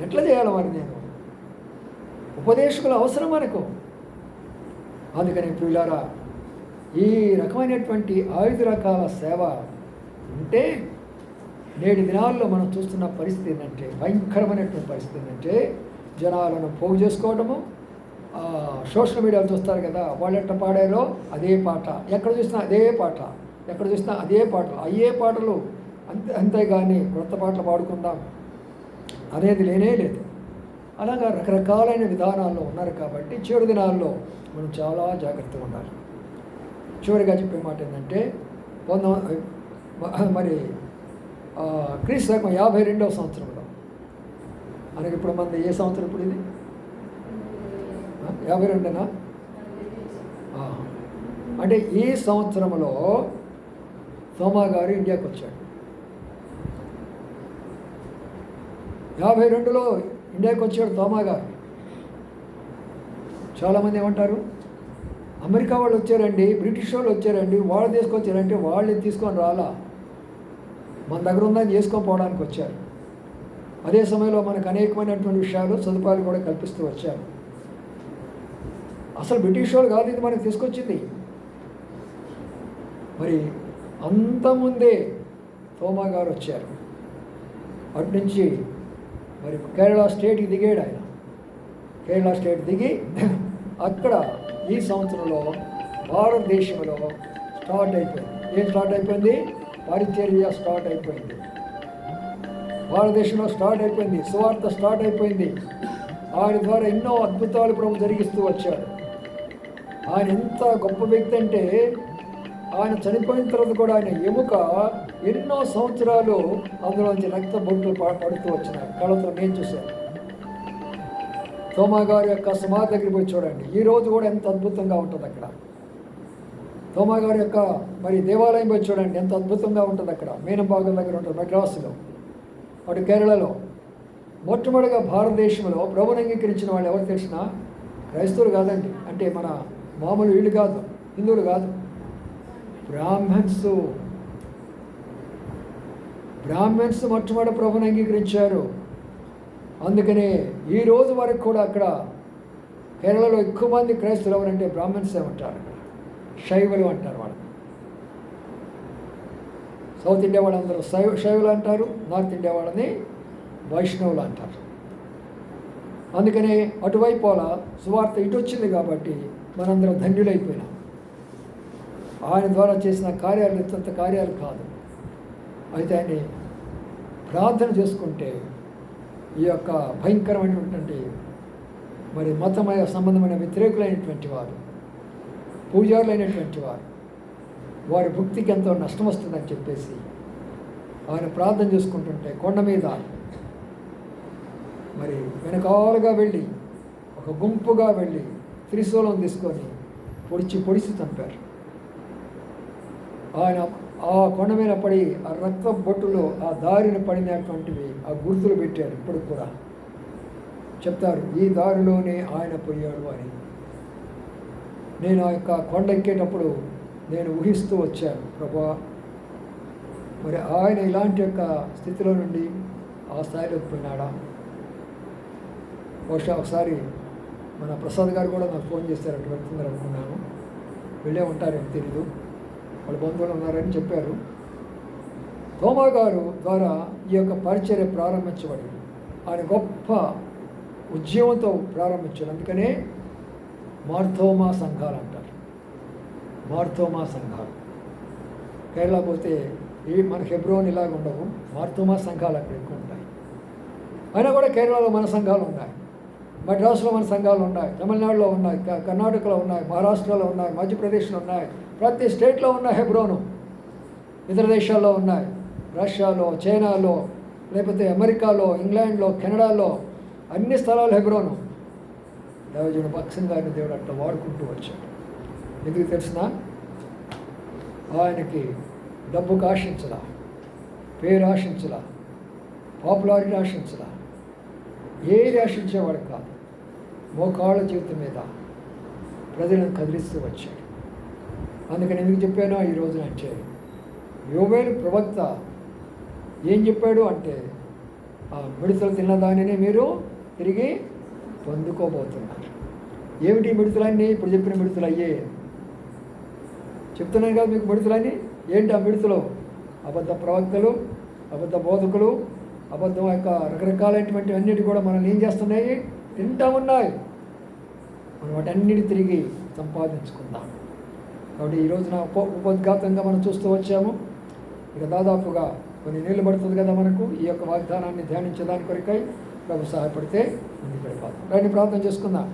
ఎట్లా చేయాలి మరి? నేను ఉపదేశకుల అవసరం మనకు. అందుకని పిల్లారా, ఈ రకమైనటువంటి 5 రకాల సేవ ఉంటే నేటి దినాల్లో మనం చూస్తున్న పరిస్థితి ఏంటంటే, భయంకరమైనటువంటి పరిస్థితి ఏంటంటే, జనాలను పోగు చేసుకోవడము. సోషల్ మీడియాలో చూస్తారు కదా, వాళ్ళు ఎట్లా పాడారో అదే పాట, ఎక్కడ చూసినా అదే పాట, ఎక్కడ చూసినా అదే పాటలు, అయ్యే పాటలు. అంతేగాని కొత్త పాటలు పాడుకుందాం అనేది లేనే లేదు. అలాగా రకరకాలైన విధానాల్లో ఉన్నారు. కాబట్టి చివరి దినాల్లో మనం చాలా జాగ్రత్తగా ఉండాలి. చివరిగా చెప్పే మాట ఏంటంటే, మరి క్రీస్తు శకం 52వ సంవత్సరంలో, మనకి ఇప్పుడు మంది ఏ సంవత్సరం ఇప్పుడు ఇది? 52నా? అంటే ఈ సంవత్సరంలో తోమా గారు ఇండియాకి వచ్చాడు. 52లో ఇండియాకి వచ్చాడు తోమా గారు. చాలామంది ఏమంటారు, అమెరికా వాళ్ళు వచ్చారండి, బ్రిటిష్ వాళ్ళు వచ్చారండి, వాళ్ళు తీసుకొచ్చారంటే వాళ్ళని తీసుకొని రాలా, మన దగ్గర ఉందని చేసుకొని పోవడానికి వచ్చారు. అదే సమయంలో మనకు అనేకమైనటువంటి విషయాలు, సదుపాయాలు కూడా కల్పిస్తూ వచ్చారు. అసలు బ్రిటిష్ వాళ్ళు కాదు ఇది మనకు తీసుకొచ్చింది. మరి అంతకుముందే తోమా గారు వచ్చారు. అటు నుంచి మరి కేరళ స్టేట్కి దిగాడు ఆయన. కేరళ స్టేట్ దిగి అక్కడ ఈ సంవత్సరంలో భారతదేశంలో స్టార్ట్ అయిపోయింది. ఏం స్టార్ట్ అయిపోయింది? పరిచర్య స్టార్ట్ అయిపోయింది. భారతదేశంలో స్టార్ట్ అయిపోయింది, సువార్త స్టార్ట్ అయిపోయింది. ఆయన ద్వారా ఎన్నో అద్భుతాలు ప్రభు జరిగిస్తూ వచ్చాడు. ఆయన ఎంత గొప్ప వ్యక్తి అంటే, ఆయన చనిపోయిన తర్వాత కూడా ఆయన ఎముక ఎన్నో సంవత్సరాలు అందులోంచి రక్త బొట్లు పడుతూ వచ్చినాయి. కళ్ళతో నేను చూశాను. తోమా గారి యొక్క సమాధి దగ్గరికి పోయి చూడండి, ఈ రోజు కూడా ఎంత అద్భుతంగా ఉంటుంది అక్కడ. తోమా గారి యొక్క మరి దేవాలయం పోయి చూడండి, ఎంత అద్భుతంగా ఉంటుంది అక్కడ. మీనంబాగం దగ్గర ఉంటుంది మెడ్రాసులో. అటు కేరళలో మొట్టమొదటిగా భారతదేశంలో ప్రభువుని అంగీకరించిన వాళ్ళు ఎవరు తెలిసినా క్రైస్తవులు కాదండి, అంటే మన మామూలు వీళ్ళు కాదు, హిందువులు కాదు, బ్రాహ్మణ్స్ మొట్టమొదటి ప్రభువుని అంగీకరించారు. అందుకనే ఈ రోజు వరకు కూడా అక్కడ కేరళలో ఎక్కువ మంది క్రైస్తవులు ఎవరంటే బ్రాహ్మణ్స్ ఏమంటారు, అక్కడ శైవులు అంటారు వాళ్ళు. సౌత్ ఇండియా వాళ్ళందరూ శైవులు అంటారు, నార్త్ ఇండియా వాళ్ళని వైష్ణవులు అంటారు. అందుకనే అటువైపు అలా సువార్త ఇటు వచ్చింది కాబట్టి మనందరం ధన్యులైపోయినాం. ఆయన ద్వారా చేసిన కార్యాలు ఎంతంత కార్యాలు కాదు. అయితే ఆయన్ని ప్రార్థన చేసుకుంటే ఈ యొక్క భయంకరమైనటువంటి మరి మతమయ సంబంధమైన వ్యతిరేకులైనటువంటి వారు, పూజారులైనటువంటి వారి భక్తికి ఎంతో నష్టం వస్తుందని చెప్పేసి ఆయన ప్రార్థన చేసుకుంటుంటే కొండ మీద మరి వెనకాలుగా వెళ్ళి ఒక గుంపుగా వెళ్ళి త్రిశూలం తీసుకొని పొడిచి చంపారు. ఆయన ఆ కొండ మీద పడి ఆ రక్త బొట్టులో ఆ దారిని పడినటువంటివి ఆ గుర్తులు పెట్టారు. ఇప్పుడు కూడా చెప్తారు, ఈ దారిలోనే ఆయన పోయాడు అని. నేను ఆ యొక్క కొండ ఎక్కేటప్పుడు నేను ఊహిస్తూ వచ్చాను, ప్రభా మరి ఆయన ఇలాంటి యొక్క స్థితిలో నుండి ఆ స్థాయిలోకి పోయినాడా? బహుశా ఒకసారి మన ప్రసాద్ గారు కూడా నాకు ఫోన్ చేశారు, అటు వెళ్తున్నారు అనుకున్నాను. వెళ్ళే ఉంటారేమో తెలీదు, వాళ్ళ బంధువులు ఉన్నారని చెప్పారు. తోమా గారు ద్వారా ఈ యొక్క పరిచర్య ప్రారంభించబడింది. ఆయన గొప్ప ఉద్యమంతో ప్రారంభించాడు. అందుకనే మార్తోమా సంఘాలు అంటారు. మార్తోమా సంఘాలు కేరళ పోతే మన హెబ్రోన్ ఇలాగ ఉండవు, మార్తోమా సంఘాలు అక్కడ ఎక్కువ ఉంటాయి. అయినా కూడా కేరళలో మన సంఘాలు ఉన్నాయి, మద్రాసులో మన సంఘాలు ఉన్నాయి, తమిళనాడులో ఉన్నాయి, కర్ణాటకలో ఉన్నాయి, మహారాష్ట్రలో ఉన్నాయి, మధ్యప్రదేశ్లో ఉన్నాయి, ప్రతి స్టేట్లో ఉన్నాయి హెబ్రోను. ఇతర దేశాల్లో ఉన్నాయి, రష్యాలో, చైనాలో, లేకపోతే అమెరికాలో, ఇంగ్లాండ్లో, కెనడాలో, అన్ని స్థలాలు హెబ్రోను. దైవజనుడు భక్సింగ్ గారిని దేవుడు అట్లా వాడుకుంటూ వచ్చాడు. ఎందుకు తెలిసిన? ఆయనకి డబ్బుకు ఆశించలా, పేరు ఆశించలా, పాపులారిటీ ఆశించలా, ఏది ఆశించేవాడు కాదు. మోకాళ్ళ జీవితం మీద ప్రజలను కదిలిస్తూ వచ్చాడు. అందుకని ఎందుకు చెప్పానో ఈ రోజున అంటే, యోవేలు ప్రవక్త ఏం చెప్పాడు అంటే, ఆ మిడతలు తిన్నదానిని మీరు తిరిగి పొందుకోబోతున్నారు. ఏమిటి మిడతలన్నీ? ఇప్పుడు చెప్పిన మిడతలు అయ్యే చెప్తున్నాను కదా మీకు. మిడతలన్నీ ఏంటి? ఆ మిడతలు అబద్ధ ప్రవక్తలు, అబద్ధ బోధకులు, అబద్ధం యొక్క రకరకాలైనటువంటి అన్నిటి కూడా మనల్ని ఏం చేస్తున్నాయి? తింటా ఉన్నాయి. మనం వాటన్నిటి తిరిగి సంపాదించుకుందాం. కాబట్టి ఈ రోజున ఉపోద్ఘాతంగా మనం చూస్తూ వచ్చాము. ఇక దాదాపుగా కొన్ని నీళ్ళు పడుతుంది కదా మనకు ఈ యొక్క వాగ్దానాన్ని ధ్యానించడానికి కొరకై ప్రభు సహాయపడితే ముందుకు వెళ్ళిపోతాం. రండి ప్రార్థన చేసుకుందాం.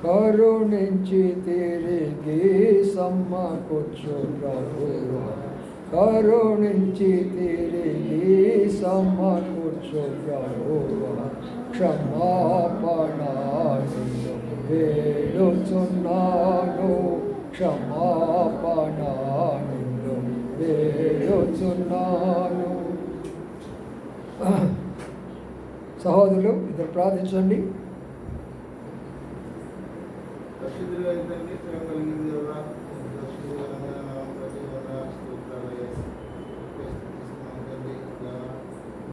కరుణించి తిరిగి సమ్మకొచ్చు ప్రభువా, కరుణించి తిరిగి సమ్మకొచ్చు ప్రభువా, క్షమాపణ వేడుచున్నాను, క్షమాపణ వేడుచున్నాను. సహోదరులు ఇద్దరు ప్రార్థించండి. పరిశుద్ధుడైన తండ్రి, ప్రేమ కలిగిన దేవా,